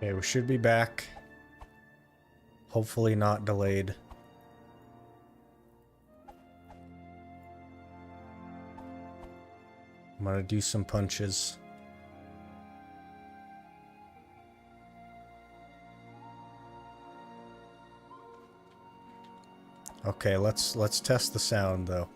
Okay, we should be back. Hopefully not delayed. I'm gonna do some punches. Okay, let's test the sound though.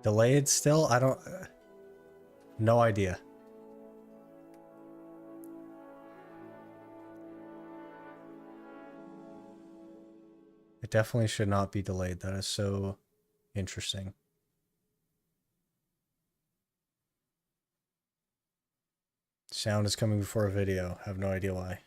Delayed still? I don't... no idea. It definitely should not be delayed. That is so interesting. Sound is coming before a video. I have no idea why.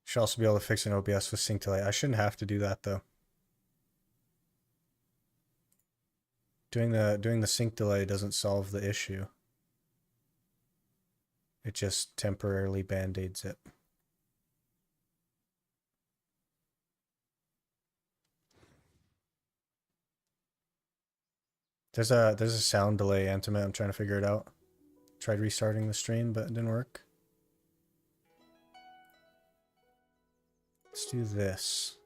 Should also be able to fix an OBS with sync delay. I shouldn't have to do that though. Doing the sync delay doesn't solve the issue. It just temporarily band-aids it. There's a sound delay, Antimate. I'm trying to figure it out. Tried restarting the stream, but it didn't work. Let's do this.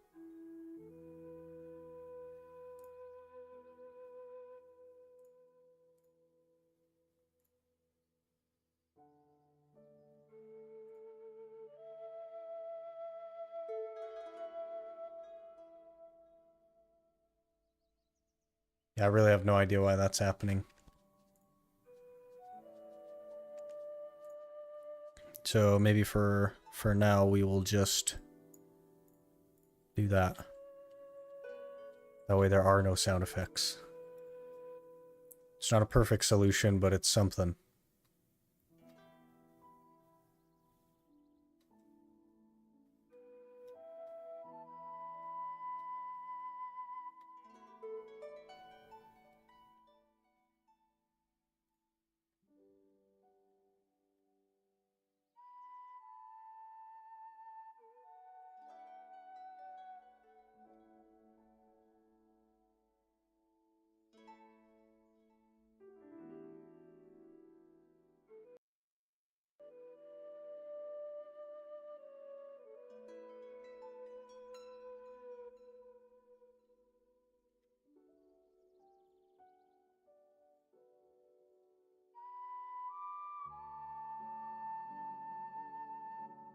Yeah, I really have no idea why that's happening. So maybe for now we will just do that. That way there are no sound effects. It's not a perfect solution, but it's something.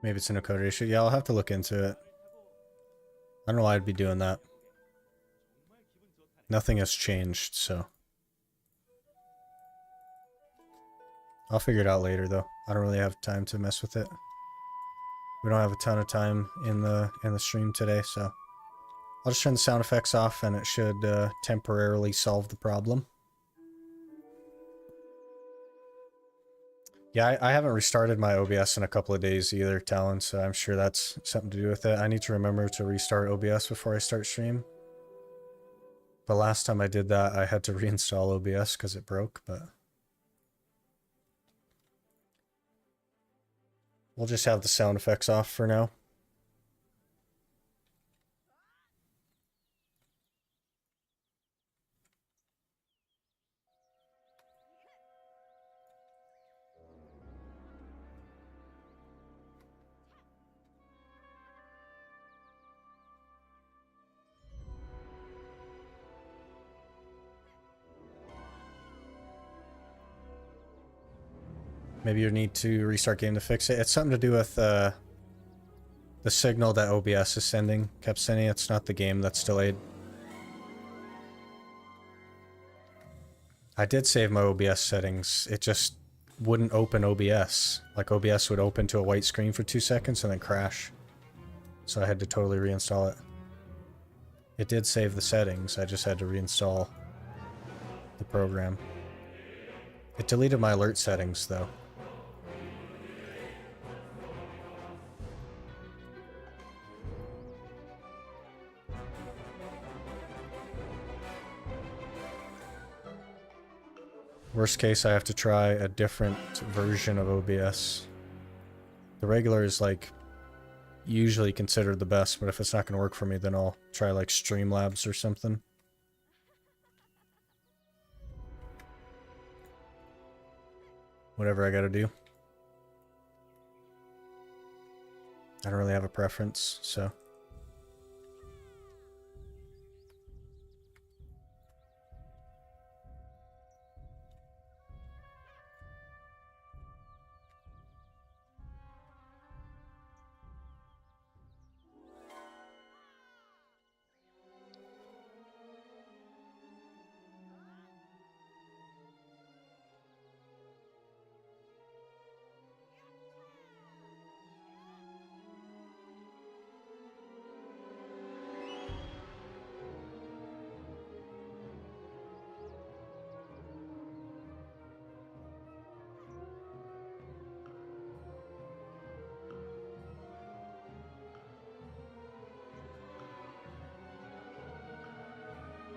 Maybe it's an encoder issue. Yeah, I'll have to look into it. I don't know why I'd be doing that. Nothing has changed, so. I'll figure it out later, though. I don't really have time to mess with it. We don't have a ton of time in the stream today, so. I'll just turn the sound effects off, and it should temporarily solve the problem. Yeah, I haven't restarted my OBS in a couple of days either, Talon, so I'm sure that's something to do with it. I need to remember to restart OBS before I start stream. But last time I did that, I had to reinstall OBS because it broke, but... we'll just have the sound effects off for now. Maybe you need to restart game to fix it. It's something to do with the signal that OBS is kept sending. It's not the game that's delayed. I did save my OBS settings. It just wouldn't open OBS. Like OBS would open to a white screen for 2 seconds and then crash. So I had to totally reinstall it. It did save the settings, I just had to reinstall the program. It deleted my alert settings though. Worst case, I have to try a different version of OBS. The regular is like usually considered the best, but if it's not going to work for me, then I'll try like Streamlabs or something. Whatever I gotta do. I don't really have a preference, so.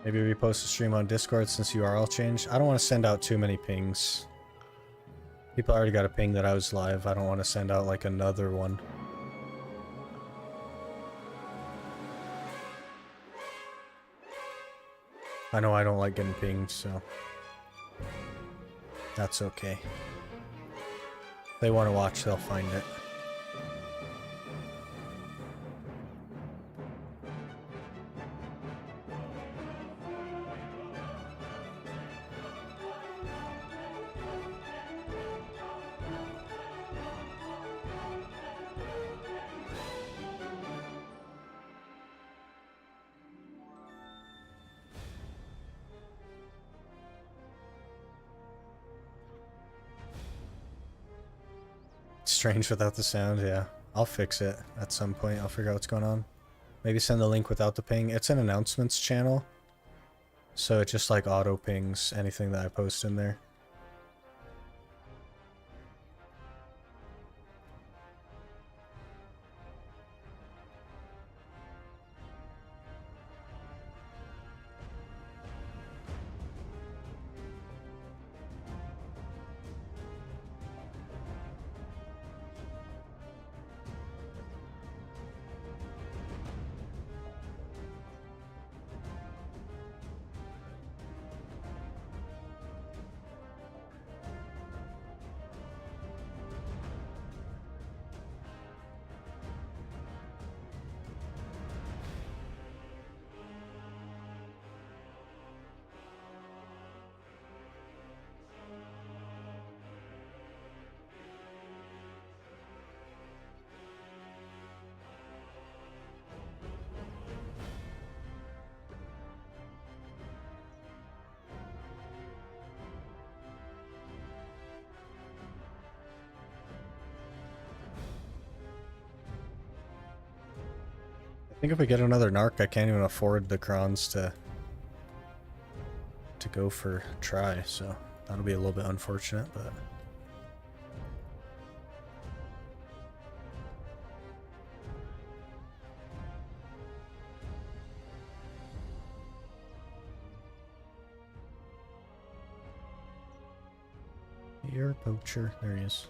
Maybe repost the stream on Discord since URL changed. I don't want to send out too many pings. People already got a ping that I was live. I don't want to send out like another one. I know I don't like getting pinged, so that's okay. If they want to watch, they'll find it. Strange without the sound, yeah. I'll fix it at some point. I'll figure out what's going on. Maybe send the link without the ping. It's an announcements channel, so it just like auto pings anything that I post in there. I think if we get another narc, I can't even afford the crons to go for try, so that'll be a little bit unfortunate, but you're a poacher. There he is.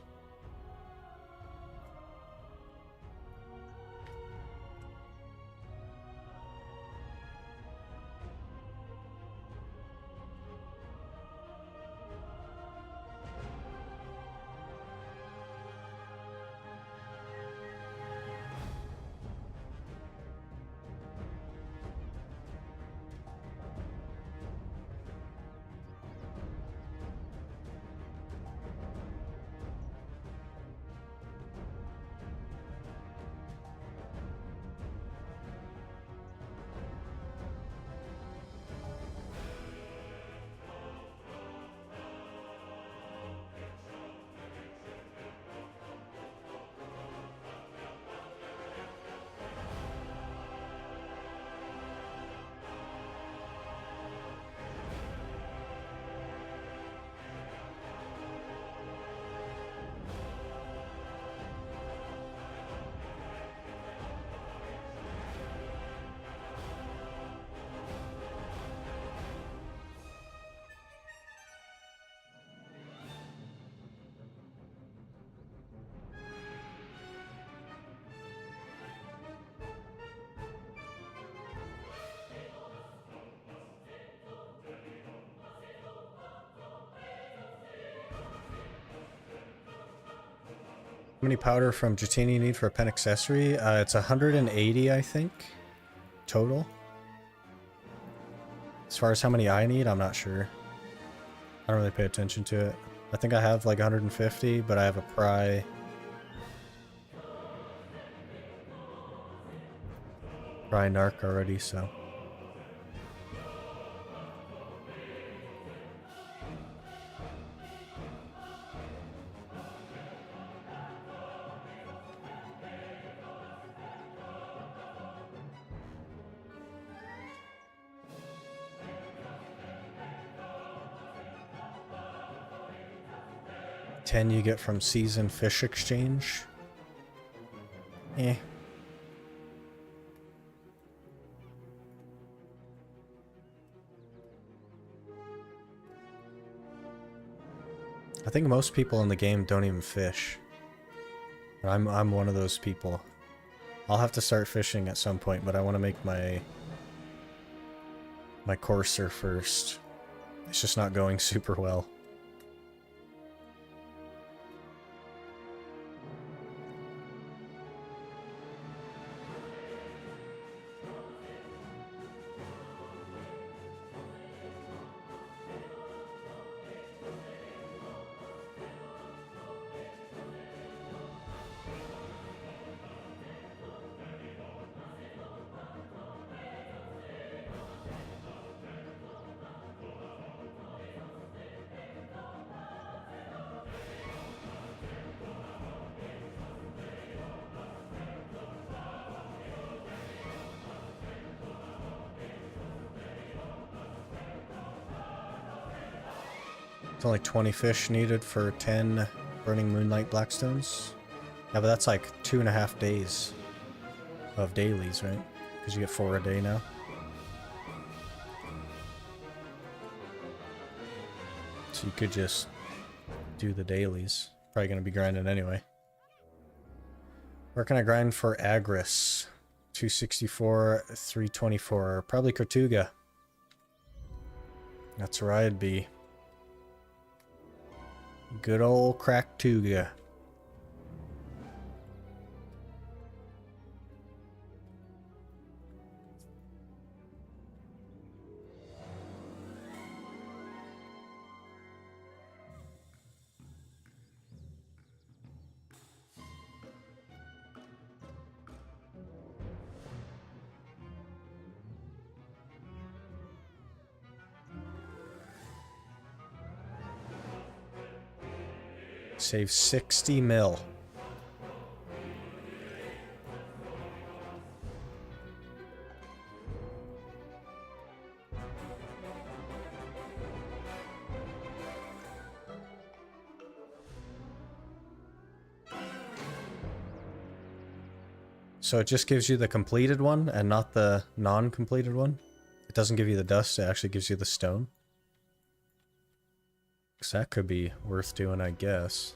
How many powder from Jatini you need for a pen accessory? It's 180, I think, total. As far as how many I need, I'm not sure. I don't really pay attention to it. I think I have like 150, but I have a pry narc already, so. $10 you get from Season Fish Exchange. Eh. I think most people in the game don't even fish. I'm one of those people. I'll have to start fishing at some point, but I want to make my courser first. It's just not going super well. It's only 20 fish needed for 10 Burning Moonlight Blackstones. Yeah, but that's like 2.5 days of dailies, right? Because you get 4 a day now. So you could just do the dailies. Probably going to be grinding anyway. Where can I grind for Agris? 264, 324. Probably Tortuga. That's where I'd be. Good old Cractuga. Save 60 mil. So it just gives you the completed one and not the non-completed one? It doesn't give you the dust, it actually gives you the stone? Because that could be worth doing, I guess.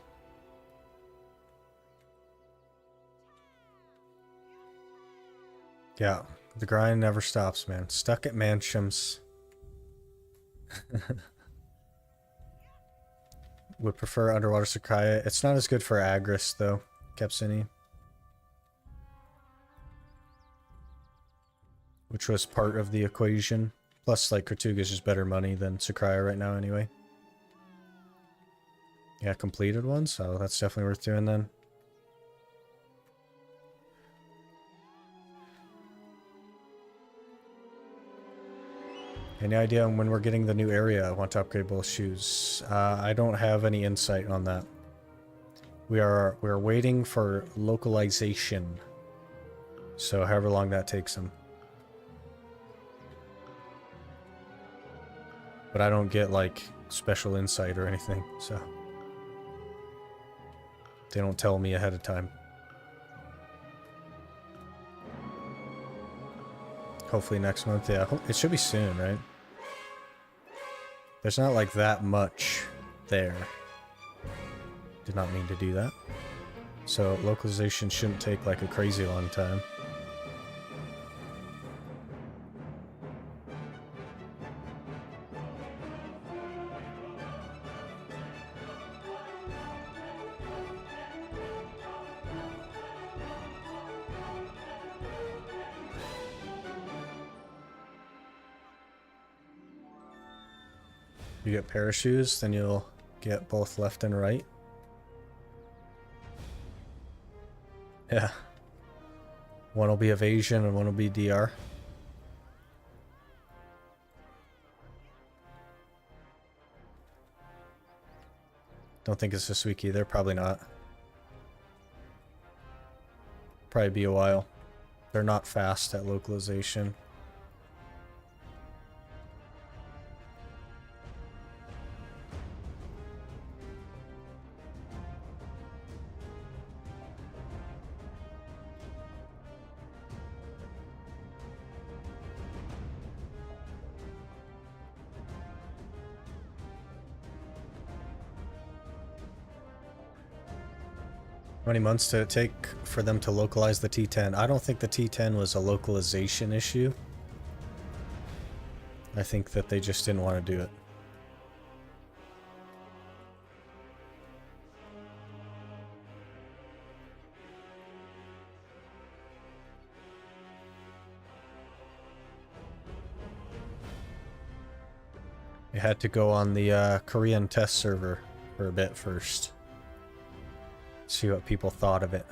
Yeah, the grind never stops, man. Stuck at Manshaums. Would prefer Underwater Sakaya. It's not as good for Agris, though, Kepsini. Which was part of the equation. Plus, like, Tortuga's just better money than Sakaya right now, anyway. Yeah, completed one, so that's definitely worth doing then. Any idea on when we're getting the new area? I want to upgrade both shoes. I don't have any insight on that. We're waiting for localization. So however long that takes them. But I don't get like special insight or anything, so they don't tell me ahead of time. Hopefully next month, yeah. It should be soon, right? There's not like that much there. Did not mean to do that. So localization shouldn't take like a crazy long time. You get pair of shoes, then you'll get both left and right. Yeah. One will be evasion and one will be DR. Don't think it's this week either. Probably not. Probably be a while. They're not fast at localization. How many months did it take for them to localize the T10? I don't think the T10 was a localization issue. I think that they just didn't want to do it. It had to go on the Korean test server for a bit first. See what people thought of it.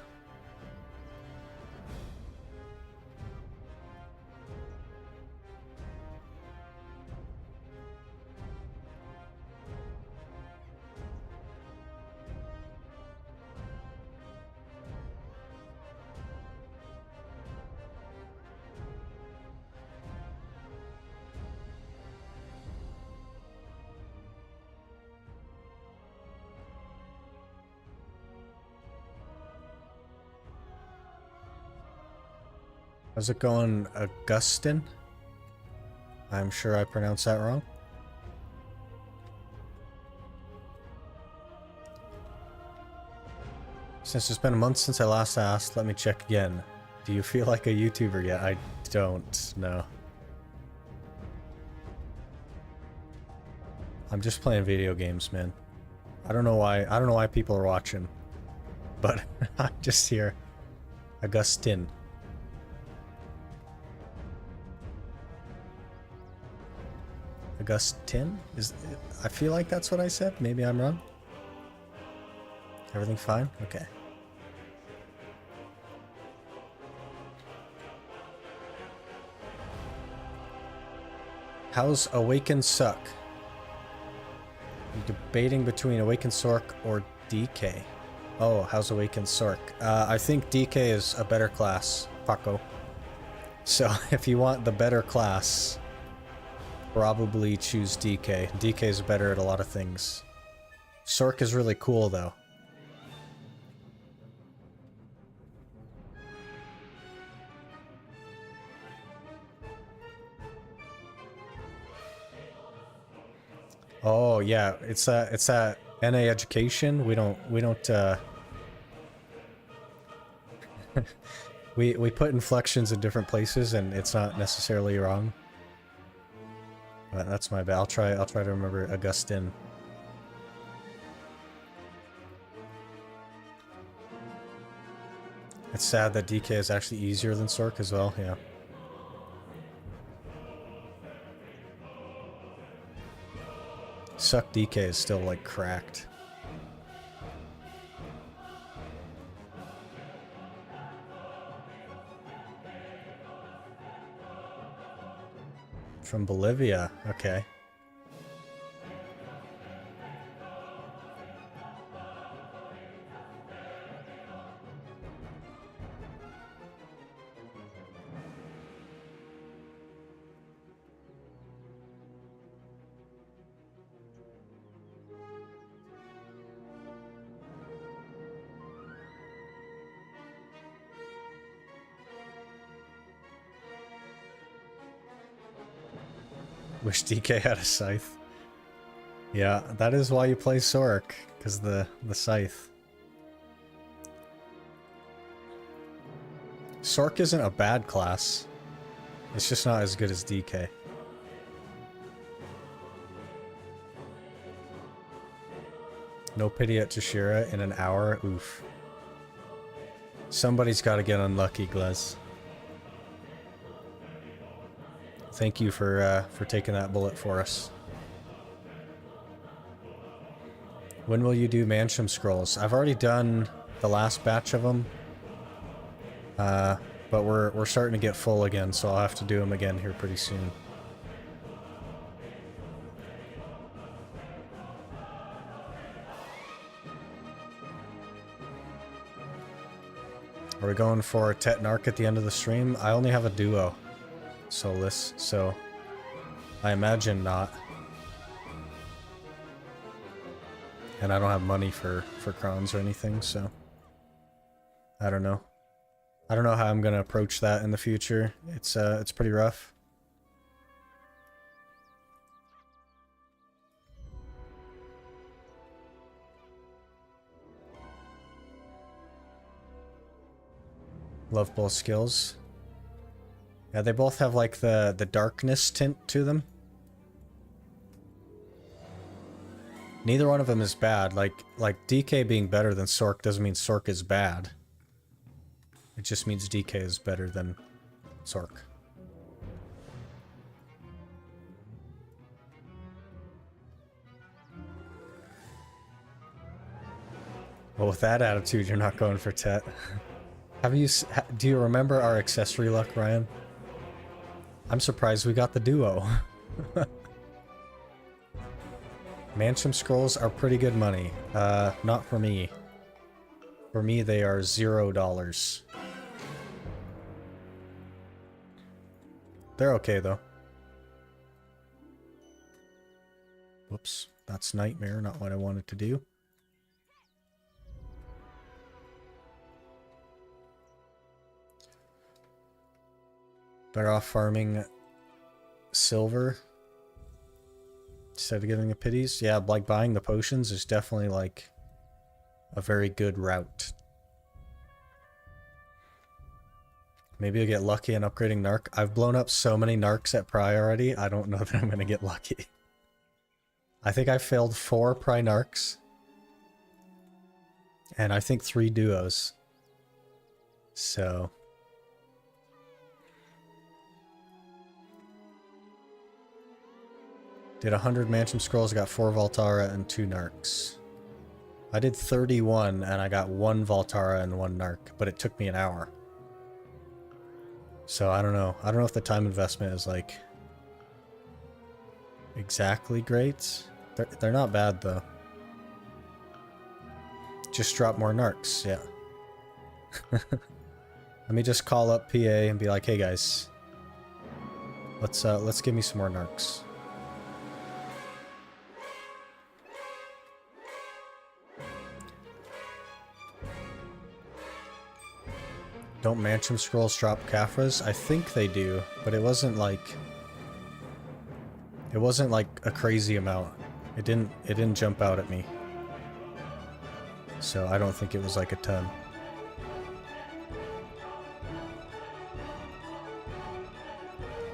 How's it going, Augustin? I'm sure I pronounced that wrong. Since it's been a month since I last asked, let me check again. Do you feel like a YouTuber yet? I don't know. I'm just playing video games, man. I don't know why people are watching. But I'm just here. Augustin. Augustin? I feel like that's what I said. Maybe I'm wrong. Everything fine? Okay. How's Awaken suck? I'm debating between Awaken Sork or DK. Oh, how's Awaken Sork? I think DK is a better class, Paco. So if you want the better class, probably choose DK. DK is better at a lot of things. Sork is really cool, though. Oh yeah, it's a NA education. We don't we put inflections in different places, and it's not necessarily wrong. But that's my bad. I'll try to remember Augustin. It's sad that DK is actually easier than Sork as well, yeah. Suck DK is still like cracked. From Bolivia, okay. Wish DK had a scythe. Yeah, that is why you play Sork, because the scythe. Sork isn't a bad class. It's just not as good as DK. No pity at Toshira in an hour. Oof. Somebody's got to get unlucky, Glez. Thank you for taking that bullet for us. When will you do Mansham scrolls? I've already done the last batch of them. But we're starting to get full again, so I'll have to do them again here pretty soon. Are we going for Tet Narc at the end of the stream? I only have a duo soulless, so I imagine not. And I don't have money for crowns or anything, so I don't know. I don't know how I'm gonna approach that in the future. It's pretty rough. Love both skills. Yeah, they both have like the darkness tint to them. Neither one of them is bad. Like DK being better than Sork doesn't mean Sork is bad. It just means DK is better than Sork. Well, with that attitude, you're not going for Tet. Do you remember our accessory luck, Ryan? I'm surprised we got the duo. Mansham scrolls are pretty good money. Not for me. For me, they are $0. They're okay, though. Whoops. That's Nightmare, not what I wanted to do. Better off farming silver instead of getting the pities. Yeah, like buying the potions is definitely like a very good route. Maybe I'll get lucky in upgrading Narc. I've blown up so many Narcs at Pry already, I don't know that I'm going to get lucky. I think I failed 4 Pry Narcs. And I think 3 duos. So... Did 100 Mansham scrolls, got 4 Voltara and 2 Narcs. I did 31 and I got 1 Voltara and 1 Narc, but it took me an hour. So I don't know. I don't know if the time investment is like exactly great. They're not bad though. Just drop more Narcs, yeah. Let me just call up PA and be like, hey guys, let's give me some more Narcs. Don't Mansham scrolls drop Caphras? I think they do, but it wasn't like a crazy amount. It didn't jump out at me. So I don't think it was like a ton.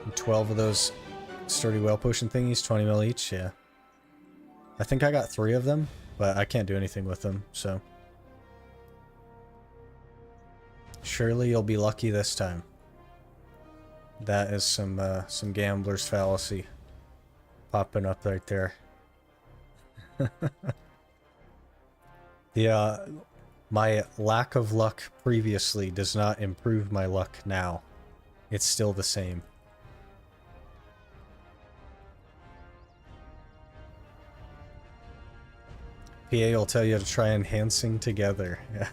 And 12 of those sturdy whale potion thingies, 20 mil each, yeah. I think I got 3 of them, but I can't do anything with them, so. Surely you'll be lucky this time. That is some gambler's fallacy popping up right there. My lack of luck previously does not improve my luck now. It's still the same. PA will tell you to try enhancing together. Yeah.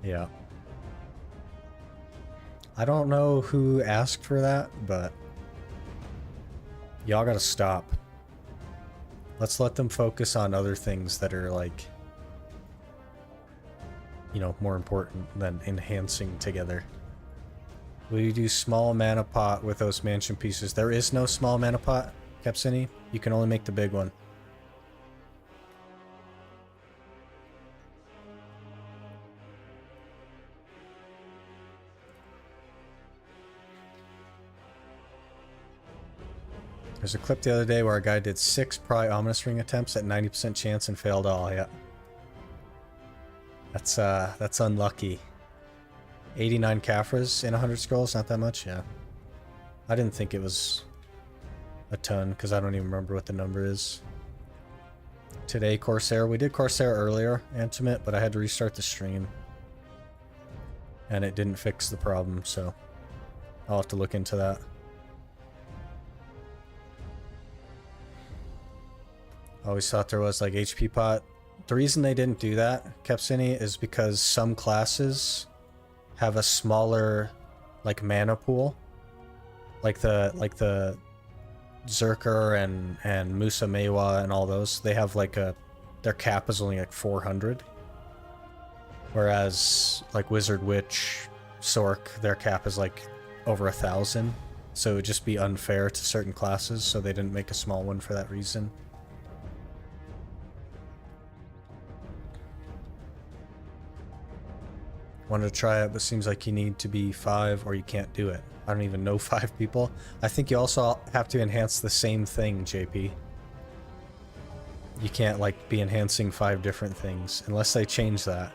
Yeah. I don't know who asked for that, but y'all gotta stop. Let's let them focus on other things that are like, you know, more important than enhancing together. Will you do small mana pot with those mansion pieces? There is no small mana pot, Capsini. You can only make the big one. There's a clip the other day where a guy did 6 Pry Ominous Ring attempts at 90% chance and failed all, yeah. That's unlucky. 89 Caphras in 100 scrolls, not that much, yeah. I didn't think it was a ton, because I don't even remember what the number is. Today, Corsair. We did Corsair earlier, Intimate, but I had to restart the stream. And it didn't fix the problem, so I'll have to look into that. I always thought there was like HP pot. The reason they didn't do that, Kepsini, is because some classes have a smaller like mana pool. Like the Zerker and Musa Mewa and all those, they have like their cap is only like 400. Whereas like Wizard Witch, Sork, their cap is like over 1,000. So it would just be unfair to certain classes, so they didn't make a small one for that reason. Wanted to try it, but seems like you need to be 5 or you can't do it. I don't even know 5 people. I think you also have to enhance the same thing, JP. You can't like be enhancing 5 different things unless they change that.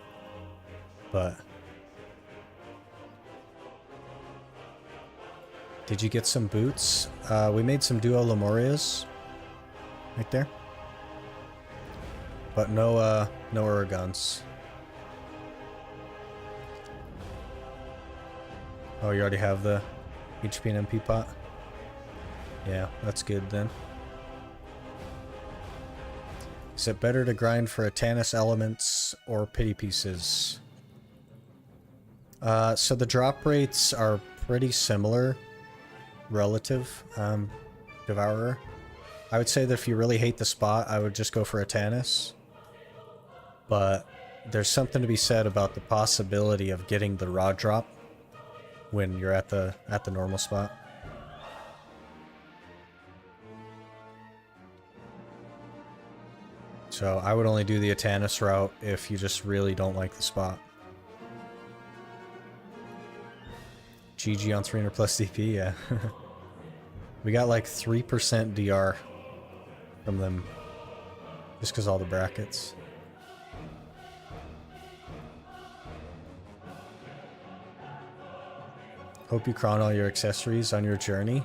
But did you get some boots? We made some Duo Lemurias right there. But no Uragons. Oh, you already have the HP and MP pot? Yeah, that's good then. Is it better to grind for Atanus elements or pity pieces? So the drop rates are pretty similar, relative, Devourer. I would say that if you really hate the spot, I would just go for Atanus. But there's something to be said about the possibility of getting the raw drop when you're at the normal spot. So I would only do the Atanus route if you just really don't like the spot. GG on 300 plus DP, yeah. We got like 3% DR from them just because all the brackets. Hope you crown all your accessories on your journey.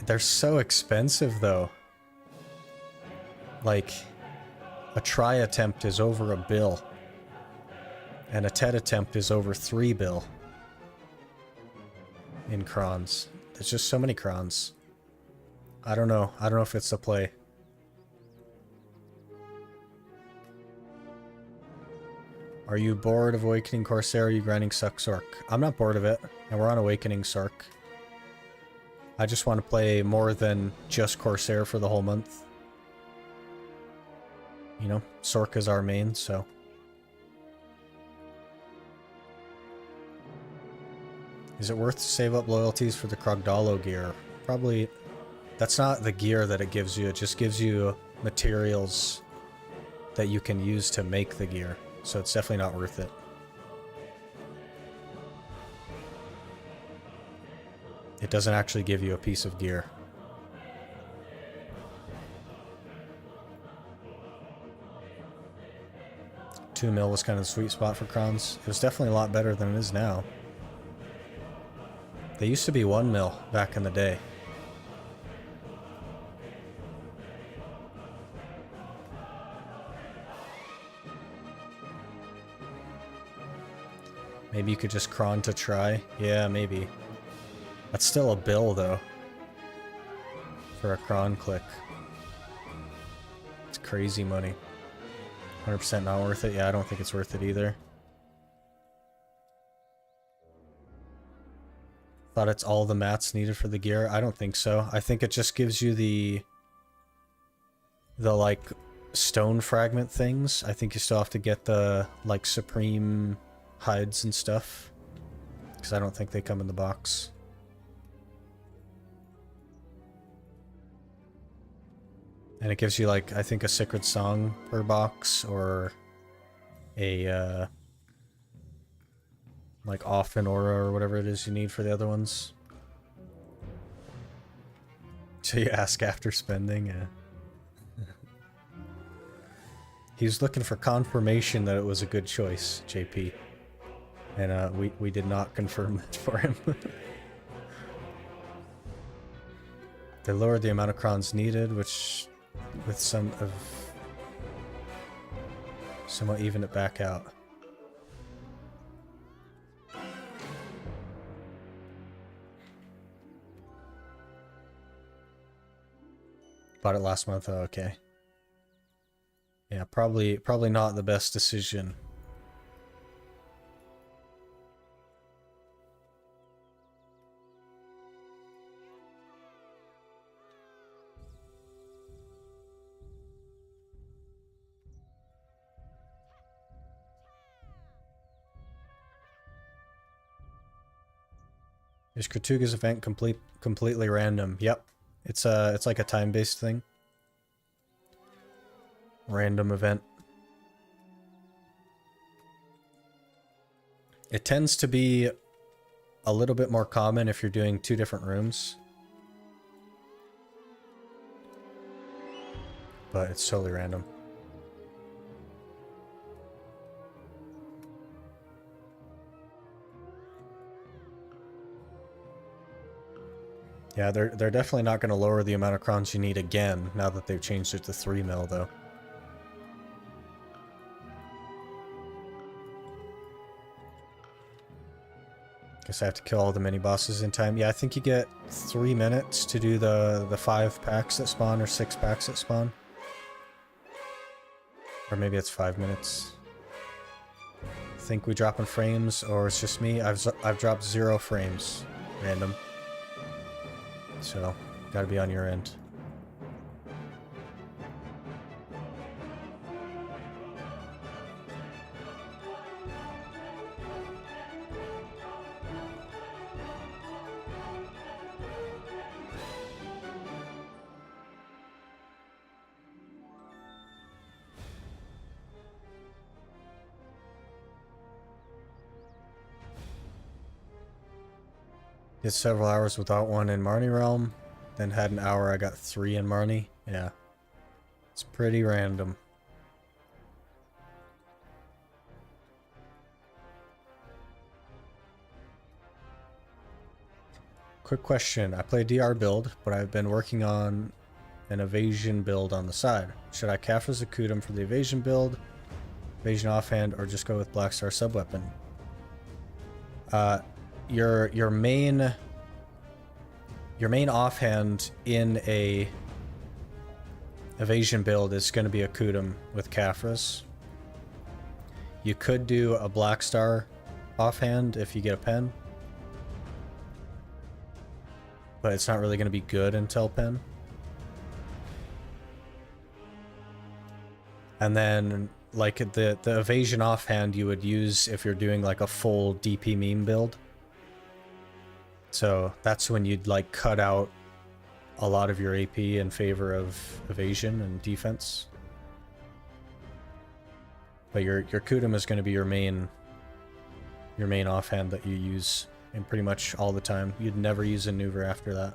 They're so expensive though. Like, a try attempt is over $1 bill. And a TED attempt is over $3 bill. In crons. There's just so many crons. I don't know. I don't know if it's the play. Are you bored of Awakening Corsair or are you grinding Suck Sork? I'm not bored of it, and we're on Awakening Sork. I just want to play more than just Corsair for the whole month. You know, Sork is our main, so... Is it worth to save up loyalties for the Krogdalo gear? Probably. That's not the gear that it gives you, it just gives you materials that you can use to make the gear. So it's definitely not worth it. It doesn't actually give you a piece of gear. $2 mil was kind of the sweet spot for crons. It was definitely a lot better than it is now. They used to be 1 mil back in the day. Maybe you could just cron to try. Yeah, maybe. That's still $1 bill though. For a cron click. It's crazy money. 100% not worth it? Yeah, I don't think it's worth it either. Thought it's all the mats needed for the gear. I don't think so. I think it just gives you the like stone fragment things. I think you still have to get the like supreme hides and stuff, because I don't think they come in the box. And it gives you like, I think, a sacred song per box, or a like Often Aura or whatever it is you need for the other ones. So you ask after spending, yeah. He's looking for confirmation that it was a good choice, JP. And we did not confirm that for him. They lowered the amount of crons needed, which with somewhat even it back out. Bought it last month. Oh, okay. Yeah, probably not the best decision. Is Kratuga's event completely random? Yep. It's like a time-based thing. Random event. It tends to be a little bit more common if you're doing 2 different rooms. But it's totally random. Yeah, they're definitely not going to lower the amount of crons you need again, now that they've changed it to 3 mil, though. Guess I have to kill all the mini-bosses in time. Yeah, I think you get 3 minutes to do the 5 packs that spawn, or 6 packs that spawn. Or maybe it's 5 minutes. Think we drop in frames, or it's just me? I've dropped 0 frames. Random. So, gotta be on your end. Did several hours without one in Marnie Realm, then had an hour I got 3 in Marnie. Yeah. It's pretty random. Quick question. I play DR build, but I've been working on an evasion build on the side. Should I Kafra Zakutum for the evasion build, evasion offhand, or just go with Blackstar subweapon? Your main offhand in a evasion build is going to be a Kutum with Kafras. You could do a Blackstar offhand if you get a pen, but it's not really going to be good until pen. And then, like, the evasion offhand you would use if you're doing like a full DP meme build. So that's when you'd like cut out a lot of your AP in favor of evasion and defense. But your Kutum is going to be your main offhand that you use in pretty much all the time. You'd never use a maneuver after that.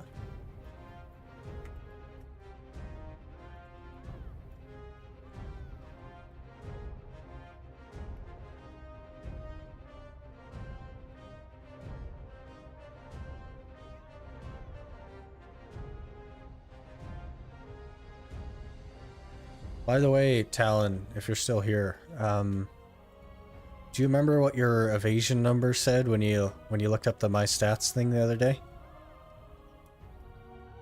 By the way, Talon, if you're still here, do you remember what your evasion number said when you looked up the My Stats thing the other day?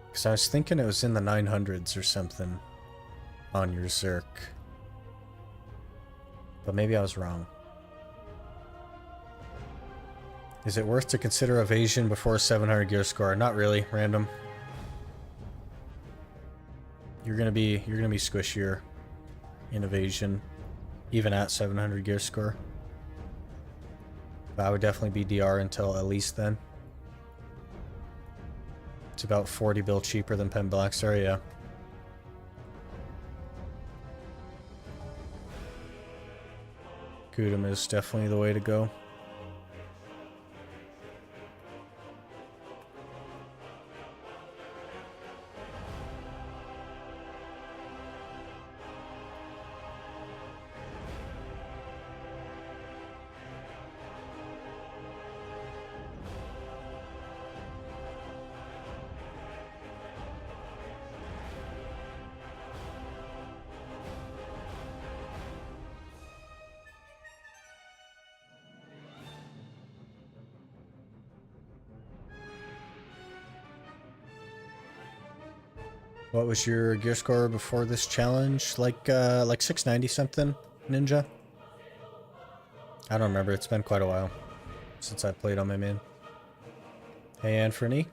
Because I was thinking it was in the 900s or something on your Zerk. But maybe I was wrong. Is it worth to consider evasion before 700 gear score? Not really, random. You're gonna be squishier in evasion, even at 700 gear score. But I would definitely be DR until at least then. It's about 40 bill cheaper than Pen Blackstar, yeah. Kutum is definitely the way to go. What was your gear score before this challenge? Like 690 something, Ninja? I don't remember. It's been quite a while since I played on my main. Hey, Anthony.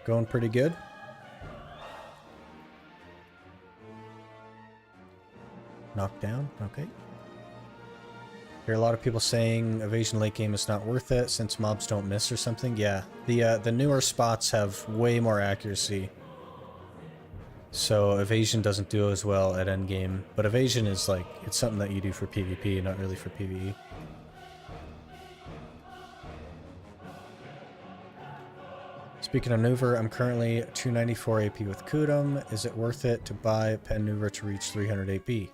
Going pretty good. Knockdown. Okay. Hear a lot of people saying evasion late game is not worth it since mobs don't miss or something. Yeah, the newer spots have way more accuracy. So evasion doesn't do as well at endgame, but evasion is like, it's something that you do for PvP, not really for PvE. Speaking of Nuver, I'm currently 294 AP with Kudum. Is it worth it to buy Pen Nuver to reach 300 AP?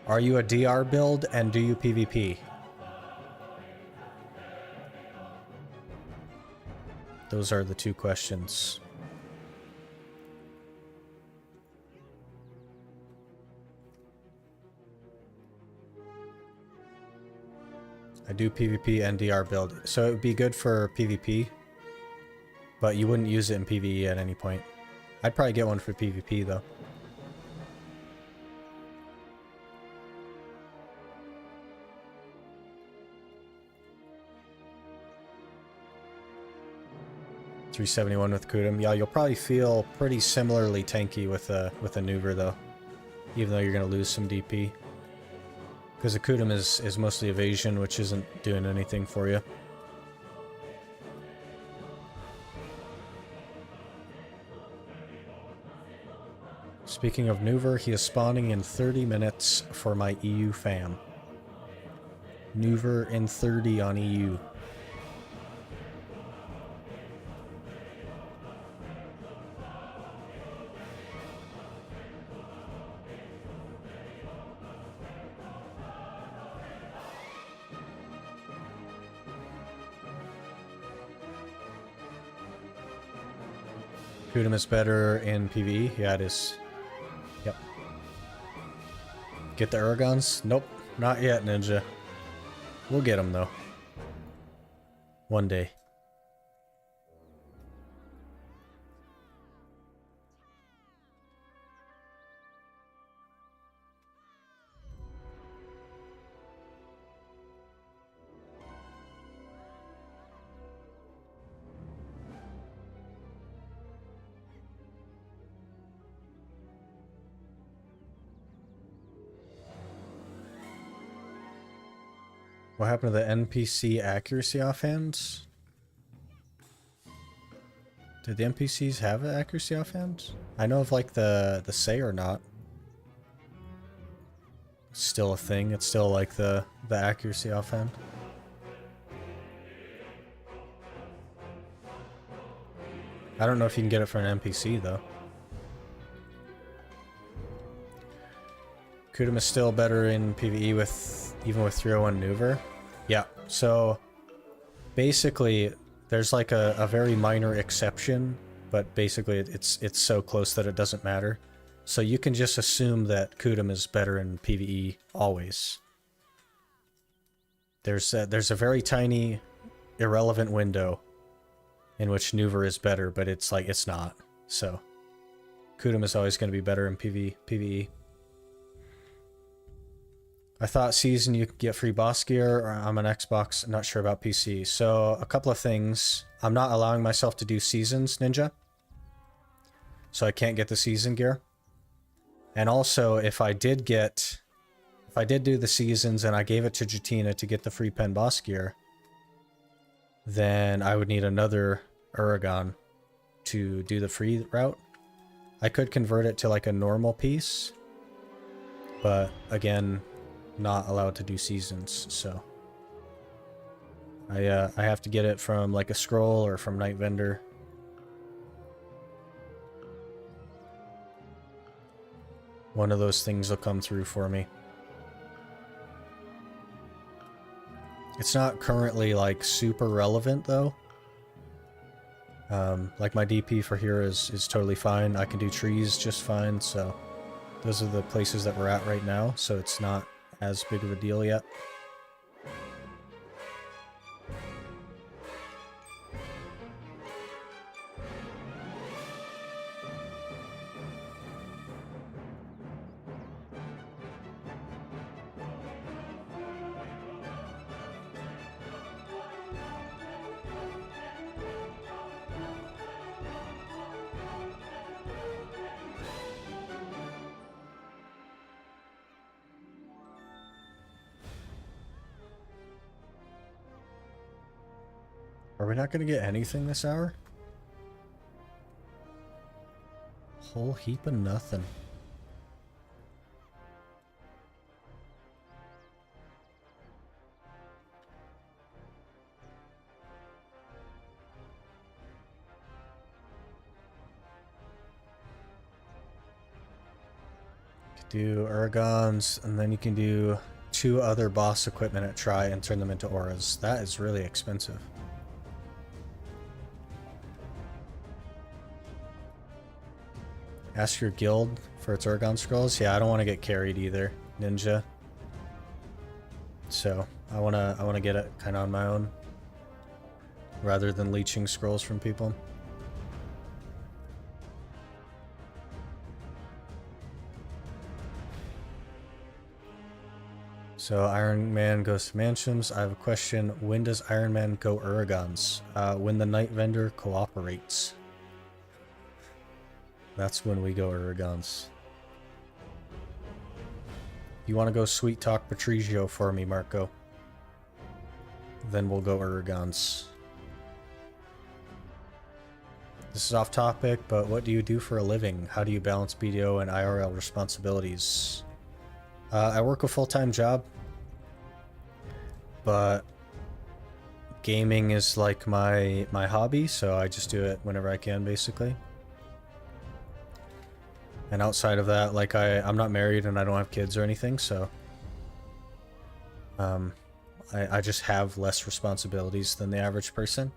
Are you a DR build and do you PvP? Those are the two questions. I do PvP and DR build, so it would be good for PvP, but you wouldn't use it in PvE at any point. I'd probably get one for PvP though. $371 with Kudum. Yeah, you'll probably feel pretty similarly tanky with a Nuver though, even though you're gonna lose some DP. Because the Kudum is mostly evasion, which isn't doing anything for you. Speaking of Nuver, he is spawning in 30 minutes for my EU fam. Nuver in 30 on EU. Kudum is better in PvE? Yeah, it is. Yep. Get the Uragons? Nope, not yet, Ninja. We'll get them, though. One day. What happened to the NPC accuracy offhand? Did the NPCs have an accuracy offhand? I know of like the say or not. It's still a thing. It's still like the accuracy offhand. I don't know if you can get it for an NPC though. Kudum is still better in PvE with even with 301 Nuver. Yeah, so basically there's like a very minor exception, but basically it's so close that it doesn't matter. So you can just assume that Kudum is better in PvE always. There's a very tiny irrelevant window in which Nuver is better, but it's like it's not. So Kudum is always going to be better in PvE. I thought season you could get free boss gear, or I'm on Xbox, not sure about PC. So a couple of things. I'm not allowing myself to do seasons, Ninja. So I can't get the season gear. And also, if I did do the seasons and I gave it to Jatina to get the free pen boss gear, then I would need another Uragon to do the free route. I could convert it to like a normal piece, but again, not allowed to do seasons, so I have to get it from like a scroll or from Night Vendor. One of those things will come through for me. It's not currently like super relevant though. Like my DP for here is totally fine. I can do trees just fine, so those are the places that we're at right now, so it's not as big of a deal yet. we not going to get anything this hour? Whole heap of nothing. Do Uragons, and then you can do 2 other boss equipment at try and turn them into auras. That is really expensive. Ask your guild for its Uragon scrolls. Yeah, I don't want to get carried either, ninja. So I wanna get it kind of on my own, rather than leeching scrolls from people. So Ironman goes to Manshaums. I have a question. When does Ironman go Uragons? When the night vendor cooperates. That's when we go Uragons. You want to go sweet talk Patrigio for me, Marco? Then we'll go Uragons. This is off topic, but what do you do for a living? How do you balance BDO and IRL responsibilities? I work a full-time job, but gaming is like my hobby, so I just do it whenever I can, basically. And outside of that, like I'm not married and I don't have kids or anything, so I just have less responsibilities than the average person.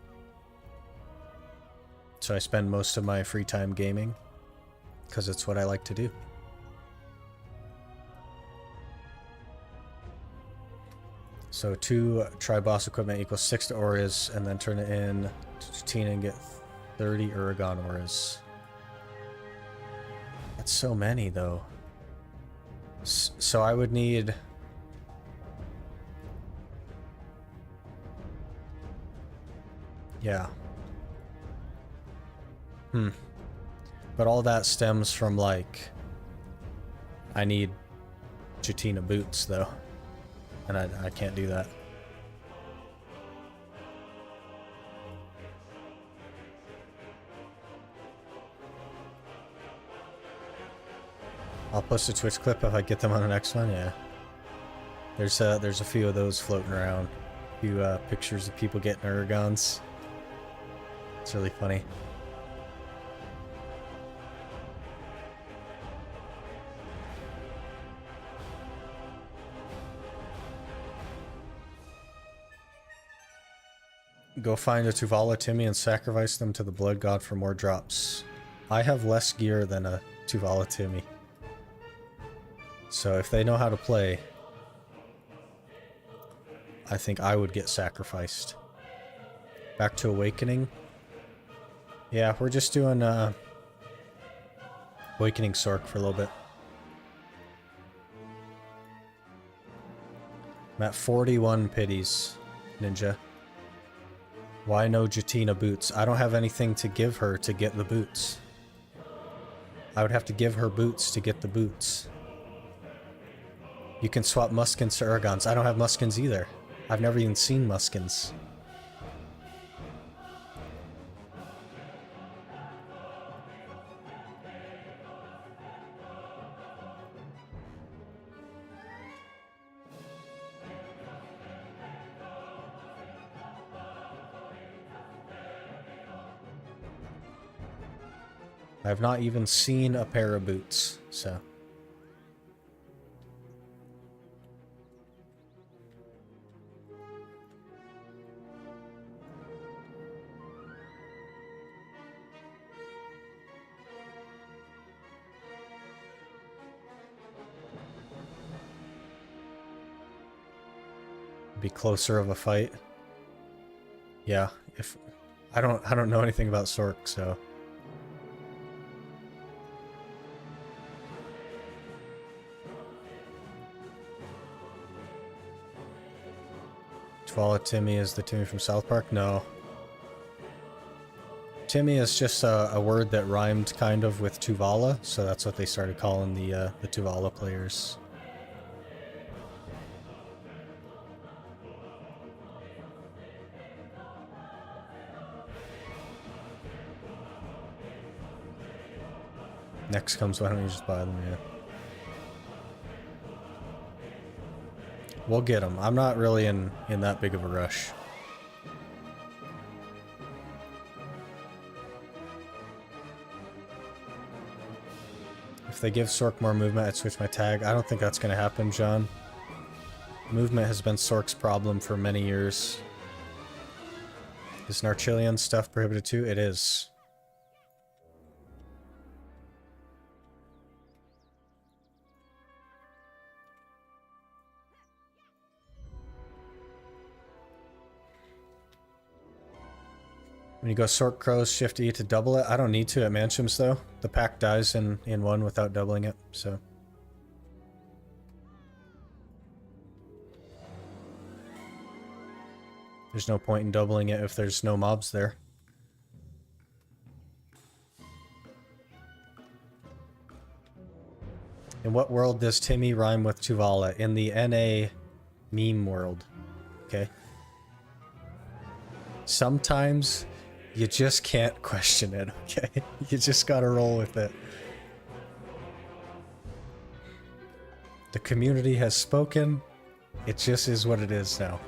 So I spend most of my free time gaming because it's what I like to do. So 2 tri-boss equipment equals 6 to auras, and then turn it in to Tina and get 30 Uragon auras. That's so many, though. So I would need... Yeah. But all that stems from, like... I need Jatina boots, though. And I can't do that. I'll post a Twitch clip if I get them on the next one, yeah. There's a few of those floating around. A few pictures of people getting Uragons. It's really funny. Go find a Tuvala Timmy and sacrifice them to the blood god for more drops. I have less gear than a Tuvala Timmy. So if they know how to play, I think I would get sacrificed. Back to Awakening. Yeah, we're just doing Awakening Sork for a little bit. I'm at 41 pities, Ninja. Why no Jatina boots? I don't have anything to give her to get the boots. I would have to give her boots to get the boots. You can swap Muskins to Uragons. I don't have Muskins either. I've never even seen Muskins. I've not even seen a pair of boots, so... Be closer of a fight. Yeah, if... I don't know anything about Sork, so... Tuvala Timmy is the Timmy from South Park? No. Timmy is just a word that rhymed kind of with Tuvala, so that's what they started calling the Tuvala players. Next comes, why don't you just buy them? Yeah. We'll get them. I'm not really in that big of a rush. If they give Sork more movement, I'd switch my tag. I don't think that's going to happen, John. Movement has been Sork's problem for many years. Is Narchilian stuff prohibited too? It is. When you go Sork Crows, Shift E to double it. I don't need to at Manshaums though. The pack dies in one without doubling it, so. There's no point in doubling it if there's no mobs there. In what world does Timmy rhyme with Tuvala? In the NA meme world. Okay. Sometimes you just can't question it, okay? You just gotta roll with it. The community has spoken. It just is what it is now.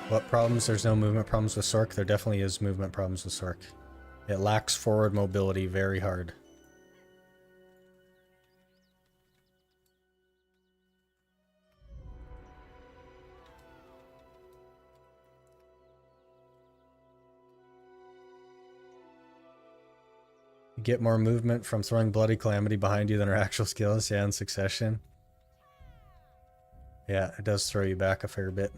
What problems? There's no movement problems with Sork. There definitely is movement problems with Sork. It lacks forward mobility very hard. You get more movement from throwing Bloody Calamity behind you than her actual skills, yeah, in succession. Yeah, it does throw you back a fair bit.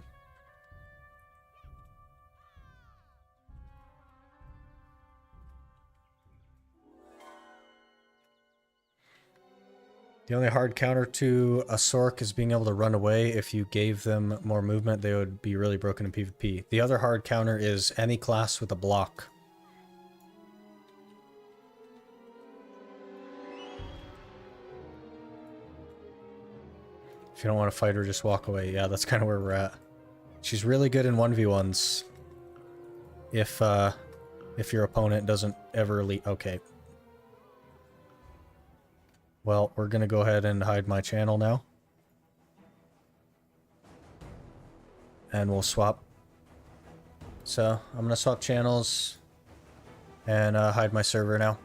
The only hard counter to a Sork is being able to run away. If you gave them more movement, they would be really broken in PvP. The other hard counter is any class with a block. If you don't want to fight her, just walk away. Yeah, that's kind of where we're at. She's really good in 1v1s. If your opponent doesn't ever leave. Okay. Well, we're going to go ahead and hide my channel now. And we'll swap. So, I'm going to swap channels and hide my server now.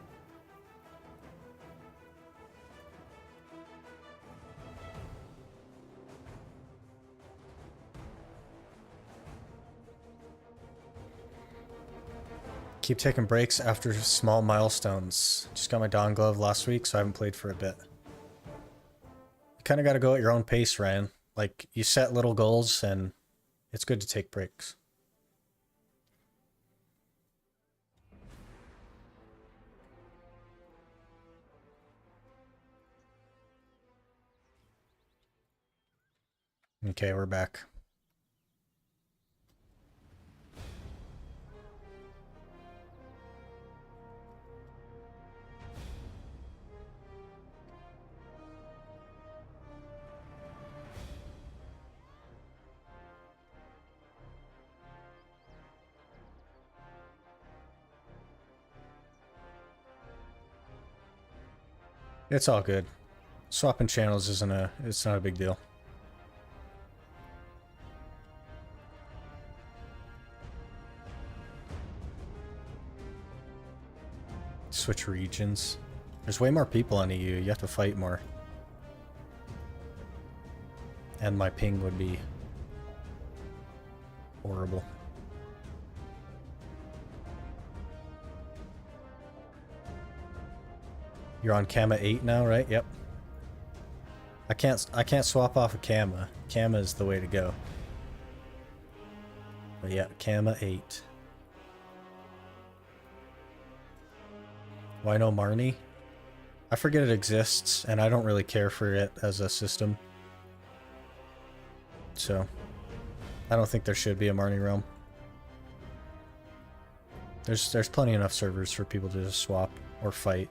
Keep taking breaks after small milestones. Just got my Dawn Glove last week, so I haven't played for a bit. You kind of got to go at your own pace, Ryan. Like, you set little goals, and it's good to take breaks. Okay, we're back. It's all good. Swapping channels it's not a big deal. Switch regions. There's way more people on EU. You have to fight more. And my ping would be horrible. You're on Kama 8 now, right? Yep. I can't swap off of Kama. Kama is the way to go. But yeah, Kama 8. Why no Marnie? I forget it exists, and I don't really care for it as a system. So, I don't think there should be a Marnie realm. There's plenty enough servers for people to just swap or fight.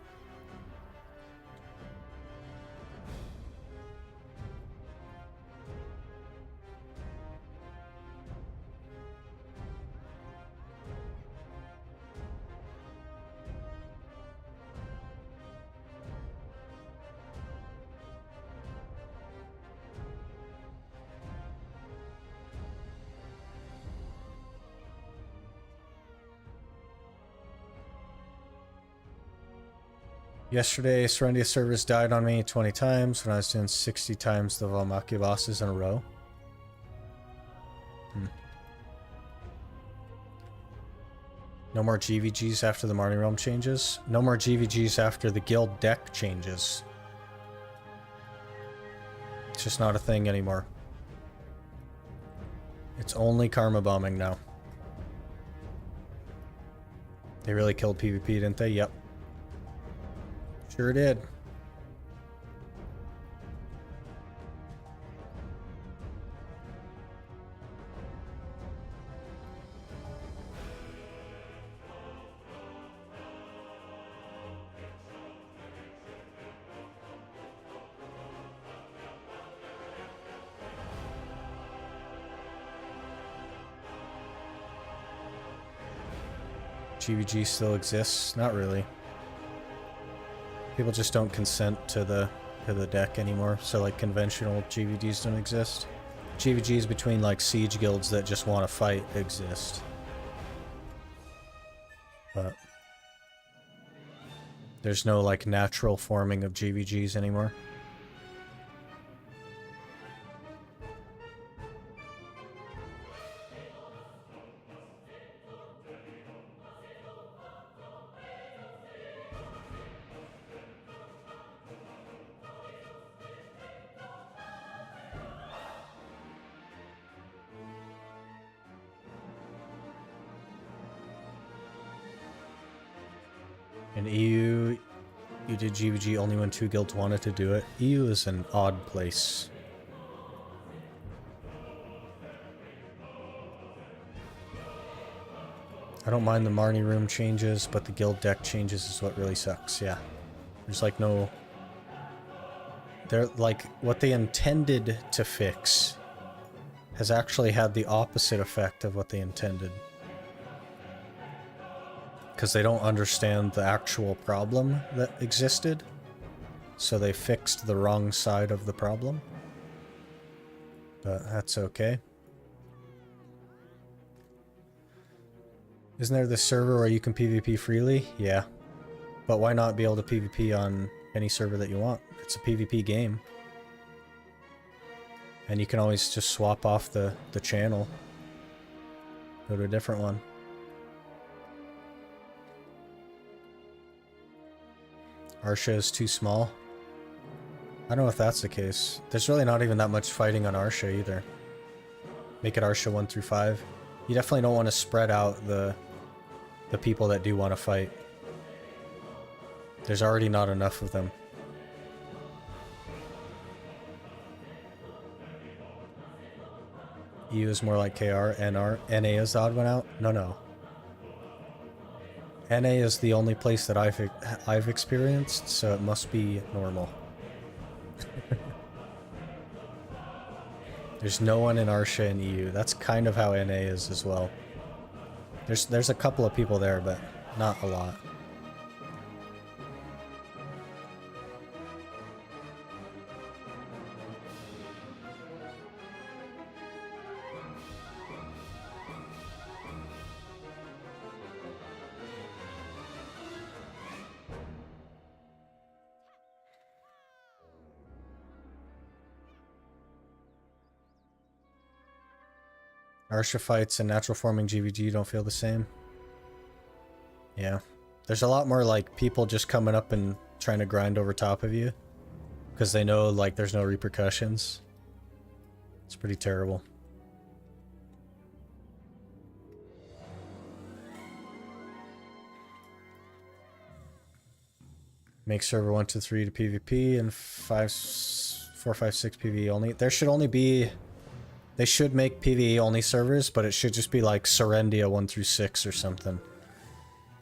Yesterday, Serendia servers died on me 20 times when I was doing 60 times the Valmaki bosses in a row. No more GVGs after the Marnie Realm changes. No more GVGs after the guild deck changes. It's just not a thing anymore. It's only karma bombing now. They really killed PvP, didn't they? Yep. Sure did. GVG still exists? Not really. People just don't consent to the deck anymore, so like conventional GVGs don't exist. GVGs between like siege guilds that just want to fight exist. But there's no like natural forming of GVGs anymore. In EU, you did GVG only when 2 guilds wanted to do it. EU is an odd place. I don't mind the Marnie room changes, but the guild deck changes is what really sucks, yeah. There's like no... They're like, what they intended to fix has actually had the opposite effect of what they intended. Because they don't understand the actual problem that existed, so they fixed the wrong side of the problem. But that's okay. Isn't there this server where you can PvP freely? Yeah. But why not be able to PvP on any server that you want? It's a PvP game. And you can always just swap off the channel. Go to a different one. Arsha is too small. I don't know if that's the case. There's really not even that much fighting on Arsha either. Make it Arsha 1 through 5. You definitely don't want to spread out the people that do want to fight. There's already not enough of them. EU is more like KR, NR. NA is the odd one out? No. NA is the only place that I've experienced, so it must be normal. There's no one in Arsha in EU. That's kind of how NA is as well. There's a couple of people there, but not a lot. Arsha fights and natural forming GVG don't feel the same. Yeah. There's a lot more like people just coming up and trying to grind over top of you. Because they know like there's no repercussions. It's pretty terrible. Make server 1 to 3 to PvP and 4, 5, 6 PvE only. There should only be... They should make PvE only servers, but it should just be like Serendia 1 through 6 or something.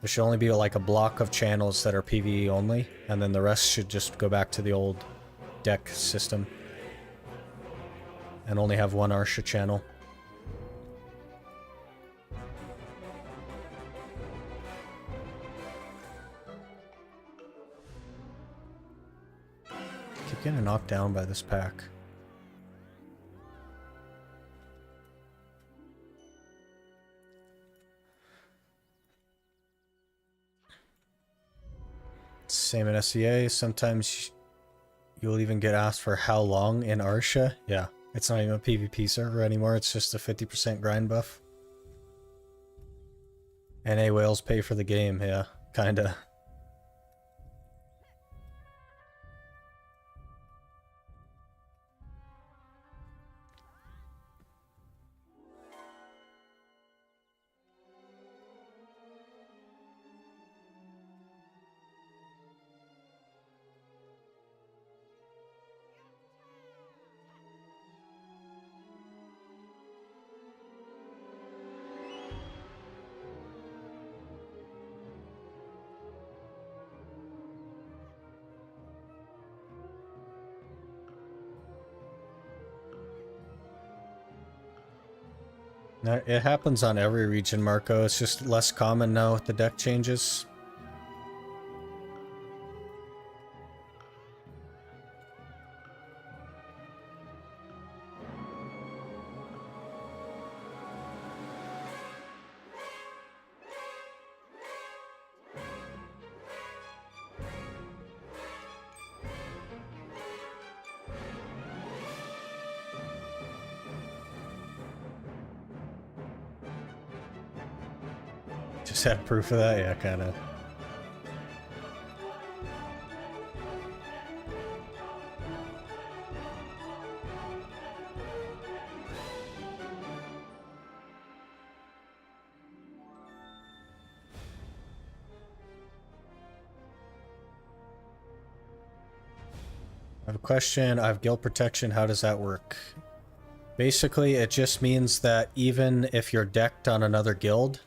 There should only be like a block of channels that are PvE only, and then the rest should just go back to the old deck system. And only have one Arsha channel. Keep getting knocked down by this pack. Same in SEA. Sometimes you'll even get asked for how long in Arsha. Yeah, it's not even a PvP server anymore. It's just a 50% grind buff. NA whales pay for the game. Yeah, kinda. It happens on every region, Marco. It's just less common now with the deck changes. Just had proof of that? Yeah, kinda. I have a question. I have guild protection. How does that work? Basically, it just means that even if you're decked on another guild,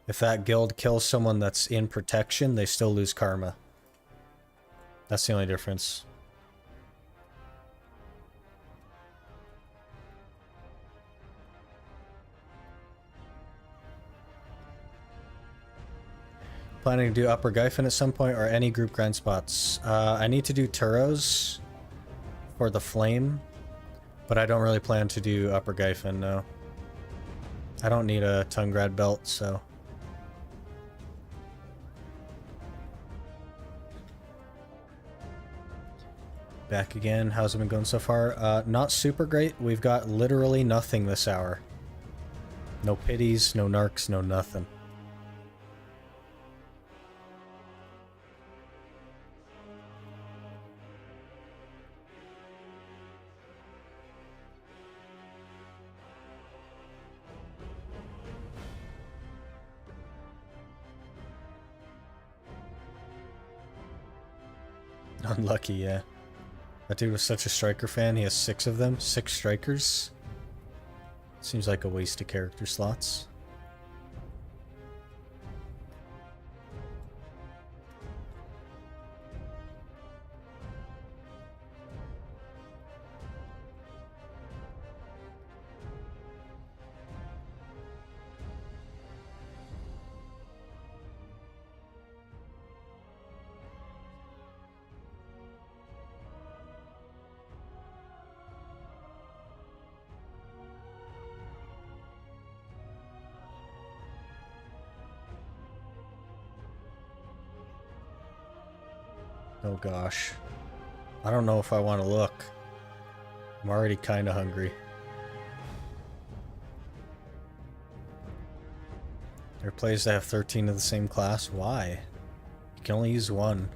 if that guild kills someone that's in protection, they still lose karma. That's the only difference. Planning to do Upper Gyfin at some point or any group grind spots? I need to do Turos for the Flame, but I don't really plan to do Upper Gyfin, no. I don't need a Tungrad belt, so... Back again. How's it been going so far? Not super great. We've got literally nothing this hour. No pities, no narcs, no nothing. Unlucky, yeah. That dude was such a striker fan, he has 6 of them. 6 strikers? Seems like a waste of character slots. Oh gosh. I don't know if I want to look. I'm already kind of hungry. There are plays that have 13 of the same class. Why? You can only use one.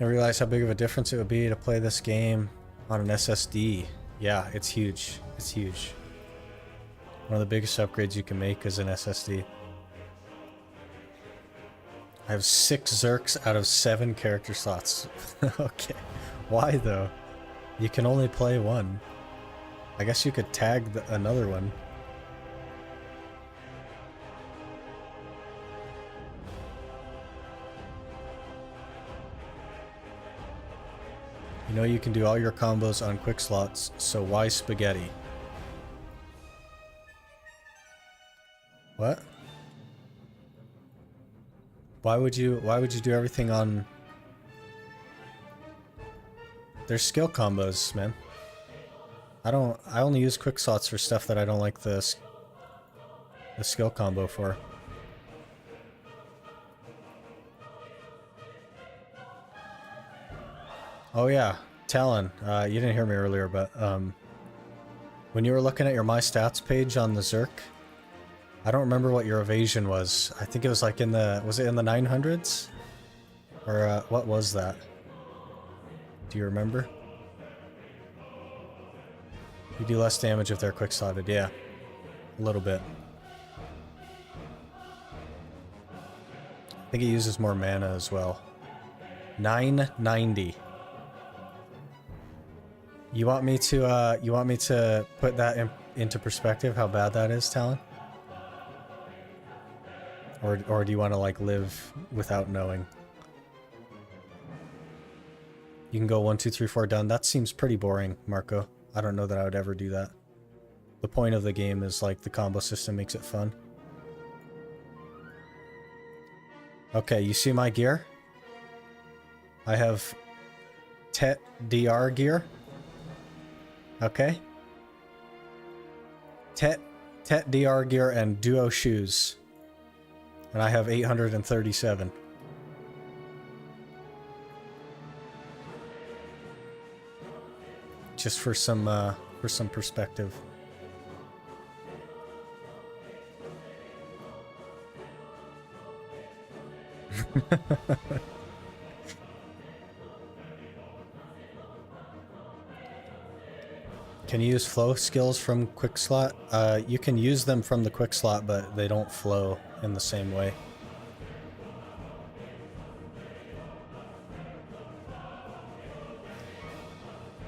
I realized how big of a difference it would be to play this game on an SSD. Yeah, it's huge. It's huge. One of the biggest upgrades you can make is an SSD. I have 6 Zerks out of 7 character slots. Okay. Why though? You can only play one. I guess you could tag another one. You know you can do all your combos on quick slots, so why spaghetti? What? Why would you do everything on... There's skill combos, man. I only use quick slots for stuff that I don't like this. the skill combo for. Oh yeah, Talon, you didn't hear me earlier, but when you were looking at your My Stats page on the Zerk, I don't remember what your evasion was. I think it was like in the, was it in the 900s? Or what was that? Do you remember? You do less damage if they're quick-slotted, yeah. A little bit. I think it uses more mana as well. 990. You want me to put that into perspective, how bad that is, Talon? Or do you want to, like, live without knowing? You can go 1, 2, 3, 4 done. That seems pretty boring, Marco. I don't know that I would ever do that. The point of the game is, like, the combo system makes it fun. Okay, you see my gear? I have Tet DR gear. Okay? Tet DR gear and Duo shoes. And I have 837. Just for some perspective. Can you use flow skills from quick slot? You can use them from the quick slot, but they don't flow in the same way.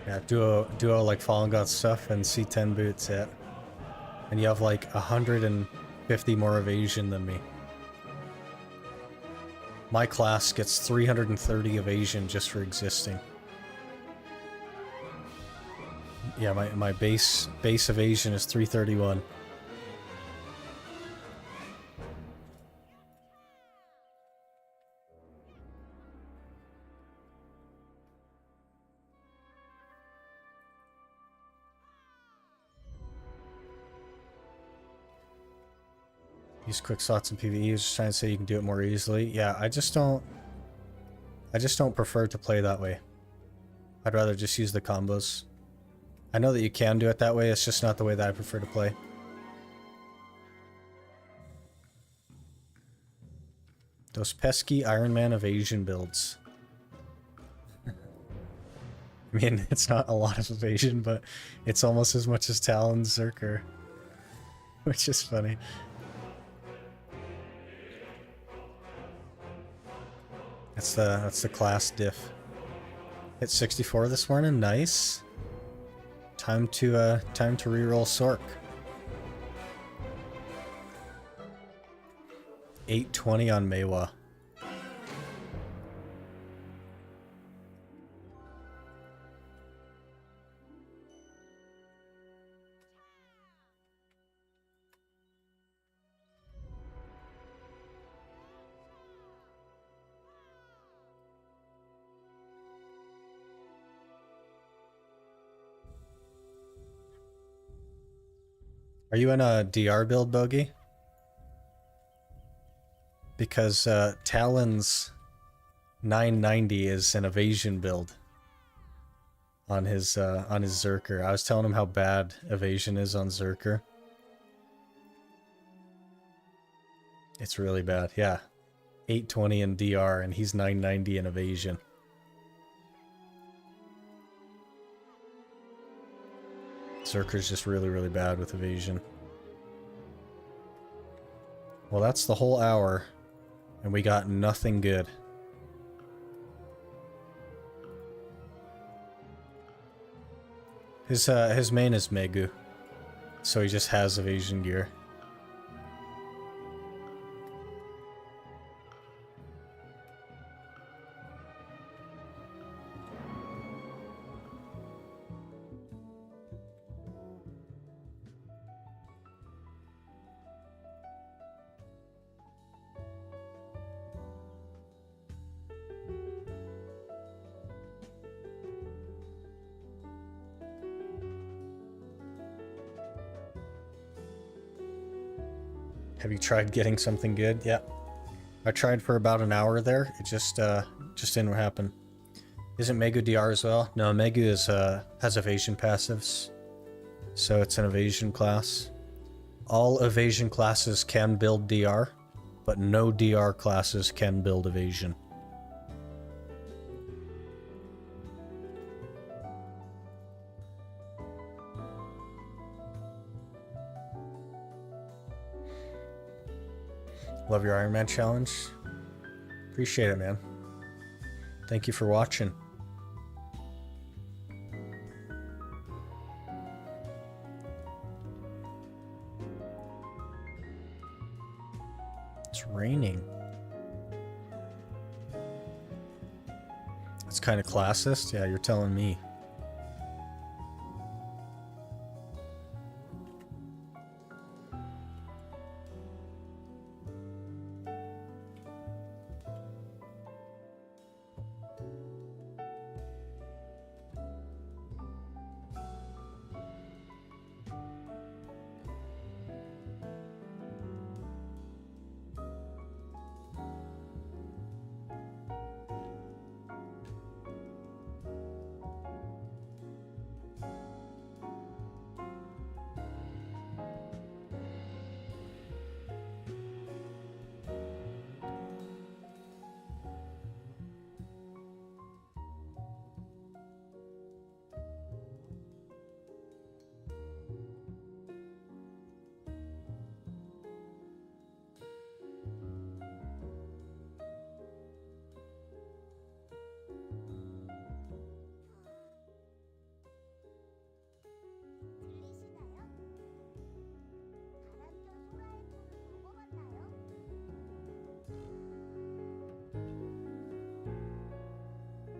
Yeah, duo like Fallen God stuff and C10 boots, yeah. And you have like 150 more evasion than me. My class gets 330 evasion just for existing. Yeah, my base evasion is 331. Use quick slots in PvE. Just trying to say you can do it more easily. Yeah, I just don't prefer to play that way. I'd rather just use the combos. I know that you can do it that way, it's just not the way that I prefer to play. Those pesky Ironman evasion builds. I mean, it's not a lot of evasion, but it's almost as much as Talon's Zerker. Which is funny. That's the class diff. Hit 64 this morning, nice. Time to reroll Sork. 820 on Meiwa. Are you in a DR build, Bogey? Because Talon's 990 is an evasion build on his Zerker. I was telling him how bad evasion is on Zerker. It's really bad, yeah. 820 in DR and he's 990 in evasion. Zerker's just really, really bad with evasion. Well, that's the whole hour, and we got nothing good. His main is Megu, so he just has evasion gear. Have you tried getting something good? Yeah. I tried for about an hour there. It just didn't happen. Isn't Megu DR as well? No, Megu is has evasion passives. So it's an evasion class. All evasion classes can build DR, but no DR classes can build evasion. Love your Ironman challenge. Appreciate it, man. Thank you for watching. It's raining. It's kind of classist. Yeah, you're telling me.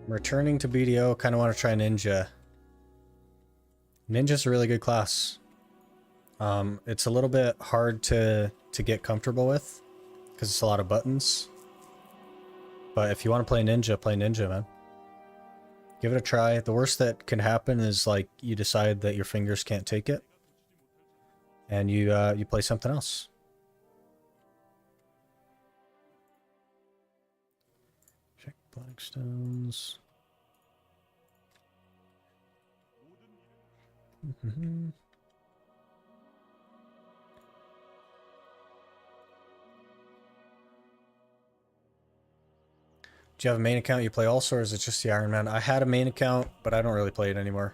Returning to BDO, kind of want to try Ninja. Ninja's a really good class. It's a little bit hard to get comfortable with because it's a lot of buttons. But if you want to play Ninja, man. Give it a try. The worst that can happen is like you decide that your fingers can't take it, and you play something else. Check black stones. Do you have a main account you play also, or is it just the Ironman? I had a main account, but I don't really play it anymore.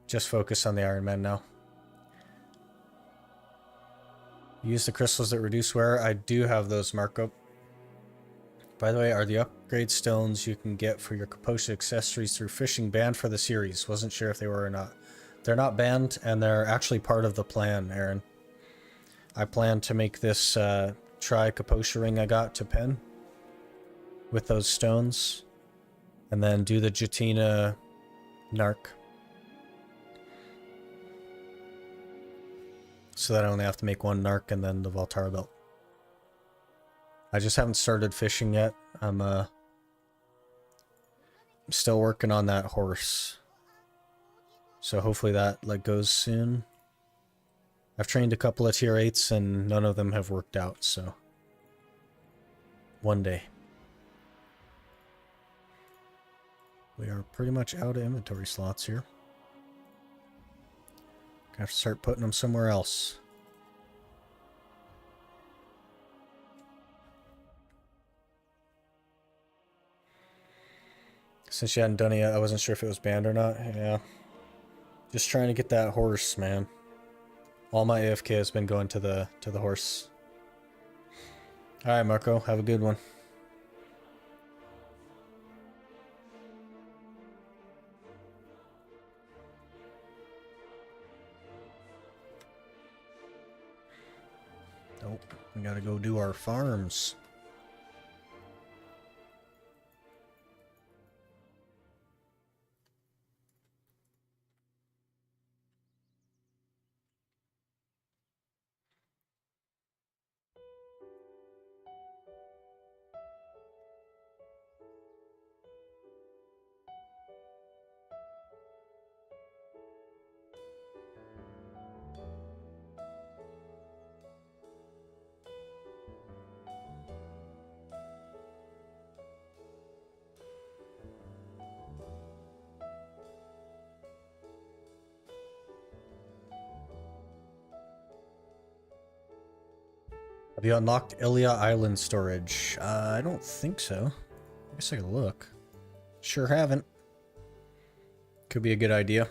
Just focus on the Ironman now. Use the crystals that reduce wear. I do have those, Marco. By the way, are the upgrade stones you can get for your Kaposha accessories through fishing banned for the series? Wasn't sure if they were or not. They're not banned, and they're actually part of the plan, Aaron. I plan to make this tri-Kaposha ring I got to pen with those stones, and then do the Jatina narc. So that I only have to make one narc and then the Voltara belt. I just haven't started fishing yet. I'm still working on that horse. So hopefully that like goes soon. I've trained a couple of tier 8s and none of them have worked out, so one day. We are pretty much out of inventory slots here. Gonna have to start putting them somewhere else. Since you hadn't done it yet, I wasn't sure if it was banned or not. Yeah. Just trying to get that horse, man. All my AFK has been going to the horse. Alright, Marco. Have a good one. Nope. We gotta go do our farms. Have you unlocked Ilia Island storage? I don't think so. I guess I could look. Sure haven't. Could be a good idea.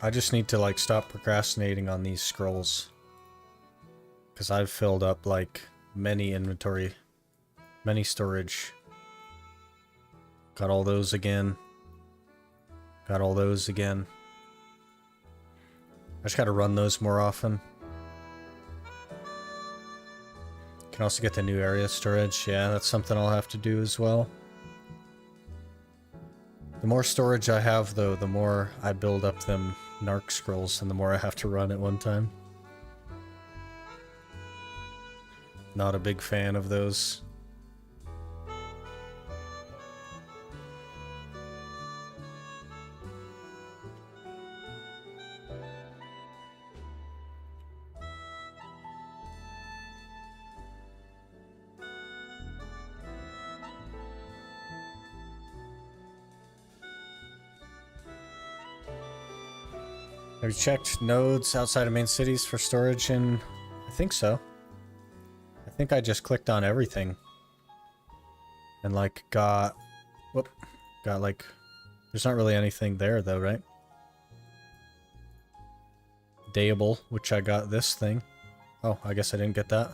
I just need to like stop procrastinating on these scrolls. Because I've filled up like many inventory, many storage. Got all those again. Got all those again. I just gotta run those more often. Can also get the new area storage. Yeah, that's something I'll have to do as well. The more storage I have, though, the more I build up them narc scrolls, and the more I have to run at one time. Not a big fan of those. Have you checked nodes outside of main cities for storage? And I think so. I think I just clicked on everything. And like got like, there's not really anything there though, right? Dayable, which I got this thing. Oh, I guess I didn't get that.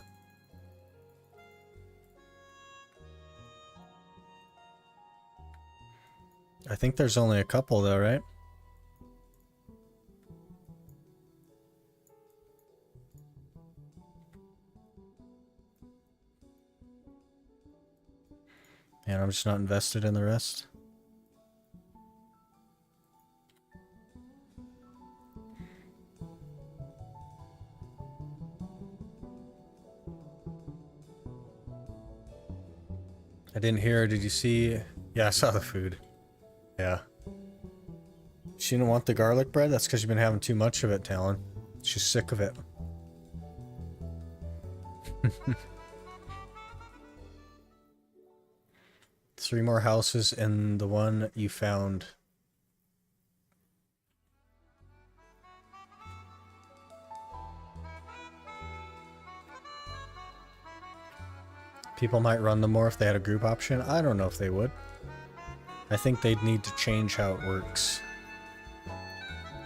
I think there's only a couple though, right? And I'm just not invested in the rest. I didn't hear. Did you see? Yeah, I saw the food. Yeah. She didn't want the garlic bread? That's because you've been having too much of it, Talon. She's sick of it. 3 more houses in the one you found. People might run them more if they had a group option. I don't know if they would. I think they'd need to change how it works.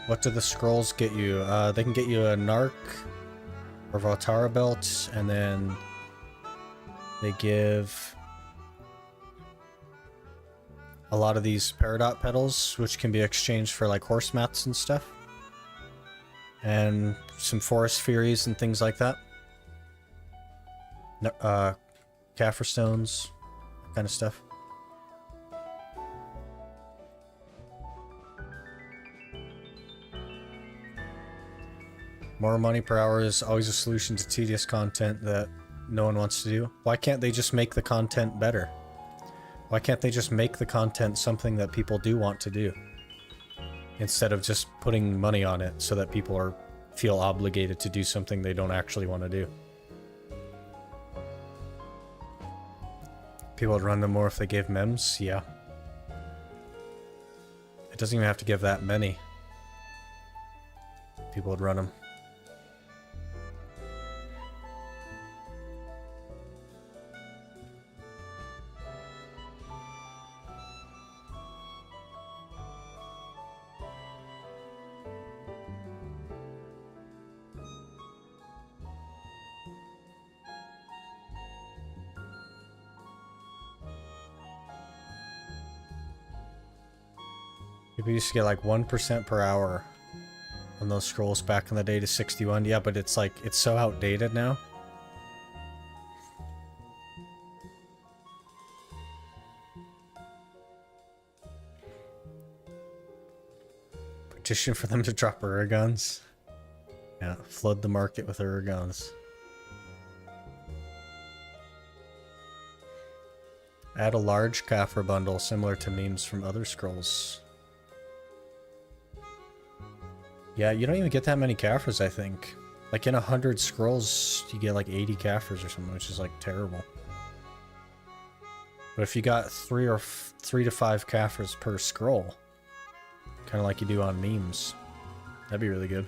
What do the scrolls get you? They can get you a narc or Valtara belt, and then they give a lot of these peridot petals, which can be exchanged for like horse mats and stuff. And some forest furies and things like that. Kaffir stones, that kind of stuff. More money per hour is always a solution to tedious content that no one wants to do. Why can't they just make the content better? Why can't they just make the content something that people do want to do? Instead of just putting money on it so that people feel obligated to do something they don't actually want to do. People would run them more if they gave mems? Yeah. It doesn't even have to give that many. People would run them. People used to get like 1% per hour on those scrolls back in the day to 61. Yeah, but it's like, it's so outdated now. Petition for them to drop Uragons. Yeah, flood the market with Uragons. Add a large Kaffir bundle similar to memes from other scrolls. Yeah, you don't even get that many Kaffirs, I think. Like in 100 scrolls, you get like 80 Kaffirs or something, which is like terrible. But if you got 3 to 5 Kaffirs per scroll, kind of like you do on memes, that'd be really good.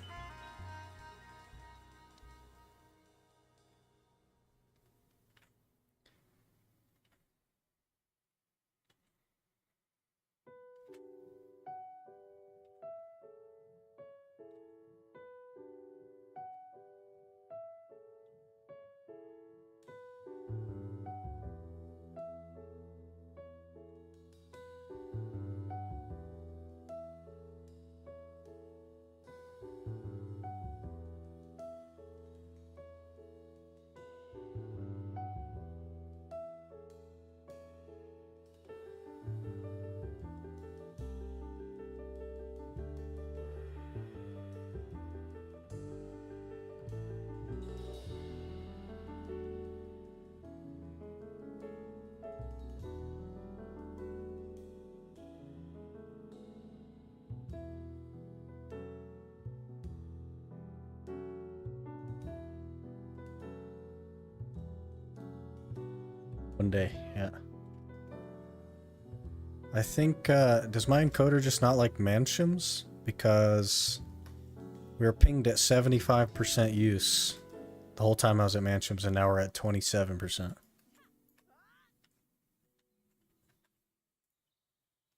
One day, yeah. I think, does my encoder just not like Manshaums? Because we were pinged at 75% use the whole time I was at Manshaums, and now we're at 27%.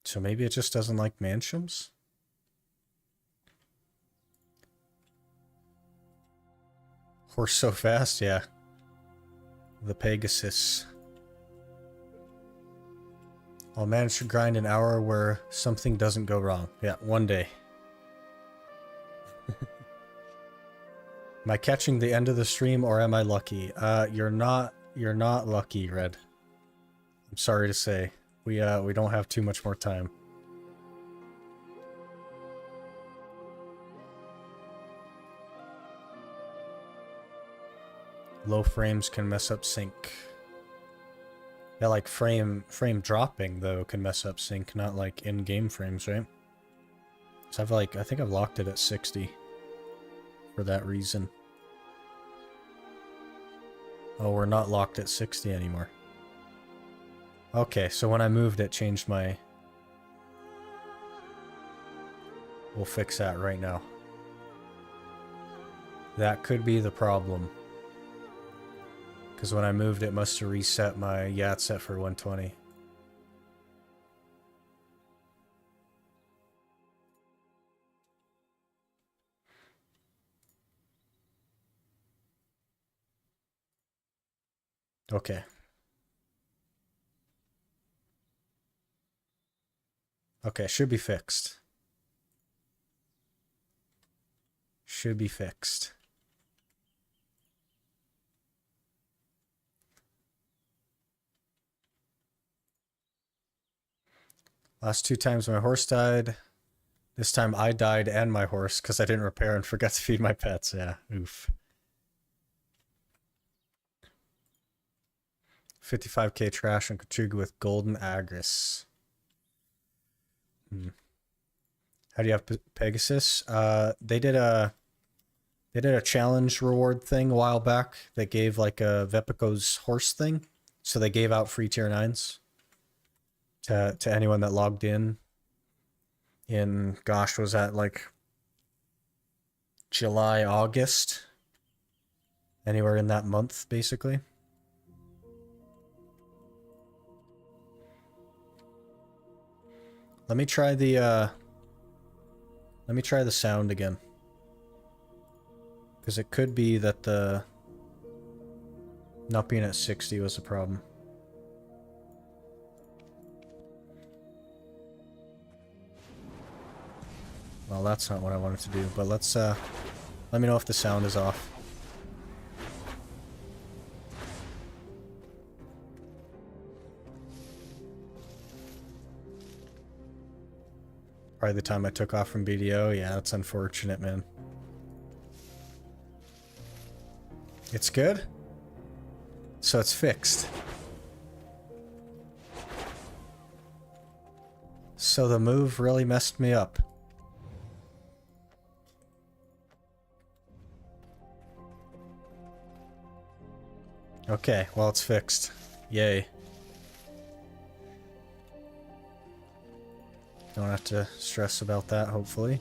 So maybe it just doesn't like Manshaums? Horse so fast, yeah. The Pegasus. I'll manage to grind an hour where something doesn't go wrong. Yeah, one day. Am I catching the end of the stream or am I lucky? You're not lucky, Red. I'm sorry to say. We don't have too much more time. Low frames can mess up sync. Yeah, like frame dropping though can mess up sync, not like in-game frames, right? So I think I've locked it at 60 for that reason. Oh, we're not locked at 60 anymore. Okay, so when I moved it changed my... We'll fix that right now. That could be the problem. Because when I moved it must have reset my... Yeah, it's set for 120. Okay. Okay, should be fixed. Should be fixed. Last 2 times my horse died. This time I died and my horse because I didn't repair and forgot to feed my pets. Yeah, oof. 55k trash and contribute with golden agris. How do you have Pegasus? They did a challenge reward thing a while back that gave like a Vepico's horse thing. So they gave out free tier 9s to anyone that logged in. Gosh, was that like July, August? Anywhere in that month, basically. Let me try the sound again. Because it could be that the not being at 60 was a problem. Well, that's not what I wanted to do, but let's let me know if the sound is off. Probably the time I took off from BDO. Yeah, that's unfortunate, man. It's good? So it's fixed. So the move really messed me up. Okay, well it's fixed. Yay. Don't have to stress about that, hopefully.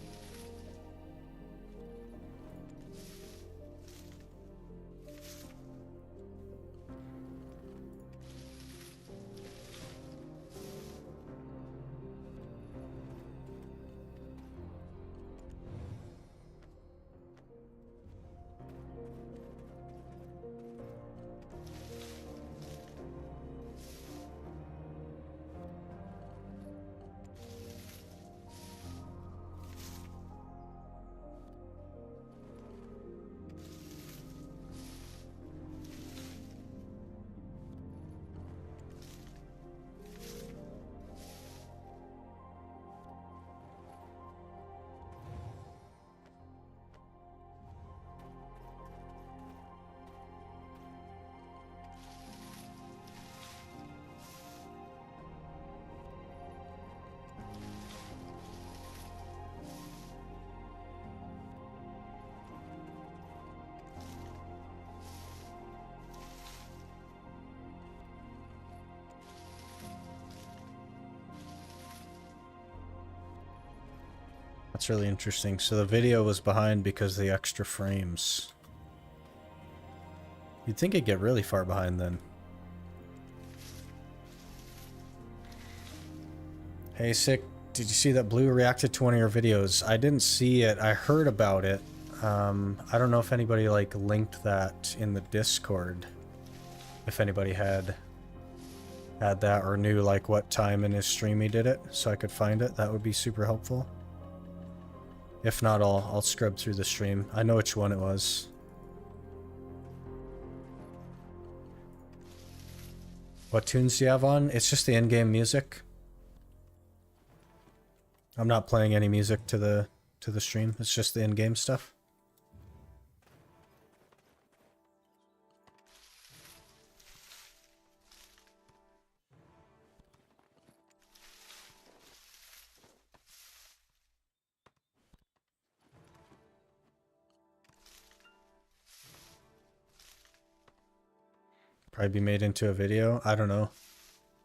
That's really interesting. So the video was behind because of the extra frames. You'd think it'd get really far behind then. Hey, Sick, did you see that Blue reacted to one of your videos? I didn't see it. I heard about it. I don't know if anybody, like, linked that in the Discord. If anybody had that or knew, like, what time in his stream he did it, so I could find it. That would be super helpful. If not, I'll scrub through the stream. I know which one it was. What tunes do you have on? It's just the in-game music. I'm not playing any music to the stream. It's just the in-game stuff. Probably be made into a video. I don't know.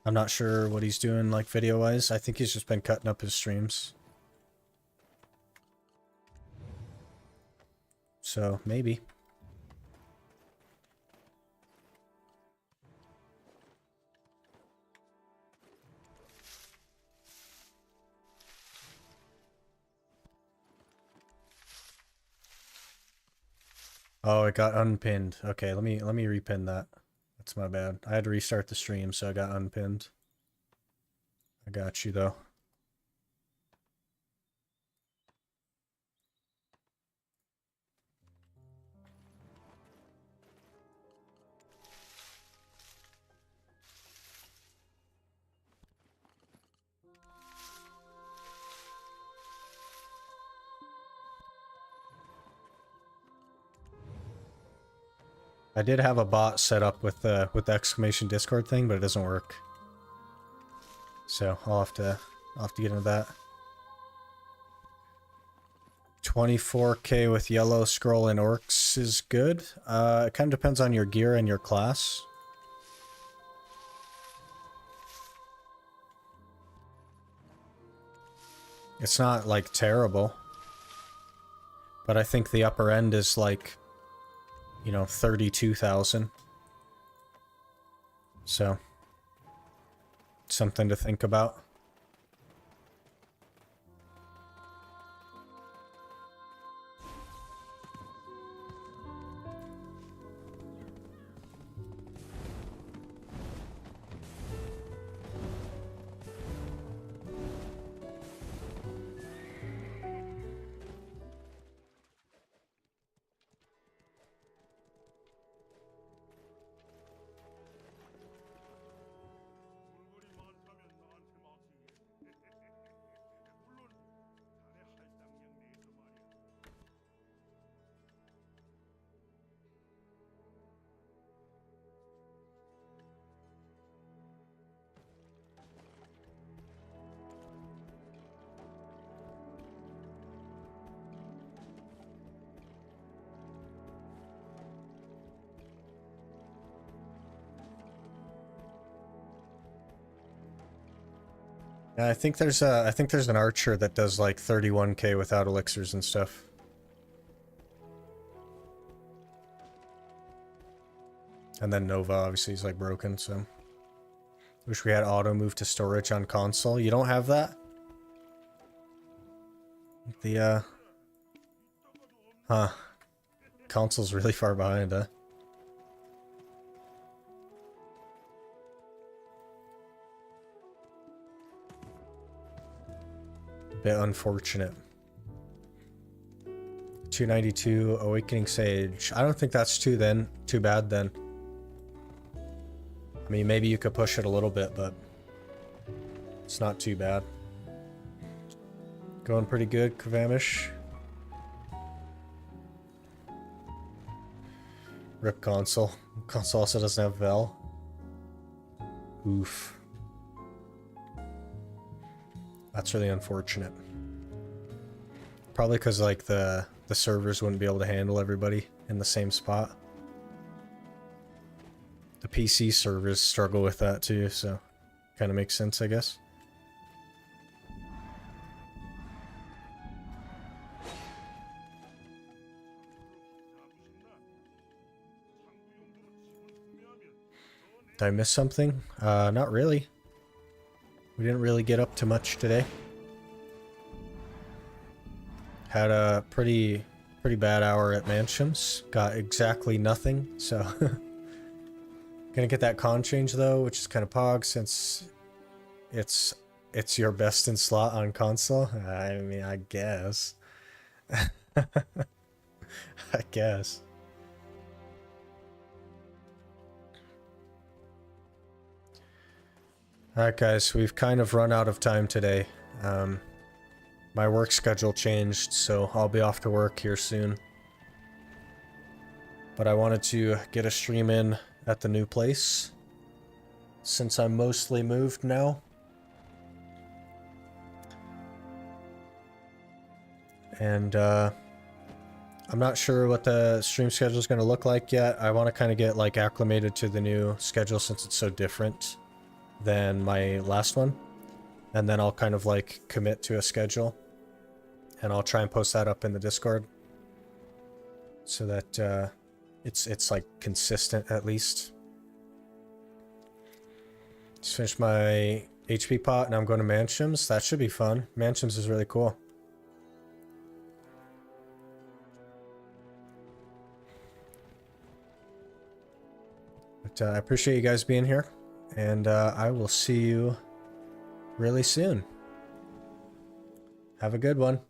I'm not sure what he's doing, like, video-wise. I think he's just been cutting up his streams. So, maybe. Oh, it got unpinned. Okay, let me repin that. That's my bad. I had to restart the stream, so I got unpinned. I got you, though. I did have a bot set up with the exclamation Discord thing, but it doesn't work. So I'll have to get into that. 24K with yellow scroll and orcs is good. It kind of depends on your gear and your class. It's not like terrible, but I think the upper end is like, you know, 32,000. So, something to think about. Yeah, I think there's an archer that does like 31K without elixirs and stuff. And then Nova obviously is like broken, so wish we had auto move to storage on console. You don't have that? The huh. Console's really far behind, huh? Bit unfortunate. 292 Awakening Sage. I don't think that's too bad then. I mean, maybe you could push it a little bit, but it's not too bad. Going pretty good, Kvamish. Rip console. Console also doesn't have Vel. Oof. That's really unfortunate. Probably because like the servers wouldn't be able to handle everybody in the same spot. The PC servers struggle with that too, so kind of makes sense, I guess. Did I miss something? Not really. We didn't really get up to much today. Had a pretty bad hour at Manshaums. Got exactly nothing, so... Gonna get that con change though, which is kind of pog since it's your best in slot on console. I mean, I guess. I guess. Alright guys, we've kind of run out of time today. My work schedule changed, so I'll be off to work here soon. But I wanted to get a stream in at the new place, since I'm mostly moved now. And I'm not sure what the stream schedule is going to look like yet. I want to kind of get like acclimated to the new schedule since it's so different than my last one. And then I'll kind of like commit to a schedule. And I'll try and post that up in the Discord. So that it's like consistent at least. Just finished my HP pot and I'm going to Manshaums. That should be fun. Manshaums is really cool. But I appreciate you guys being here. And I will see you really soon. Have a good one.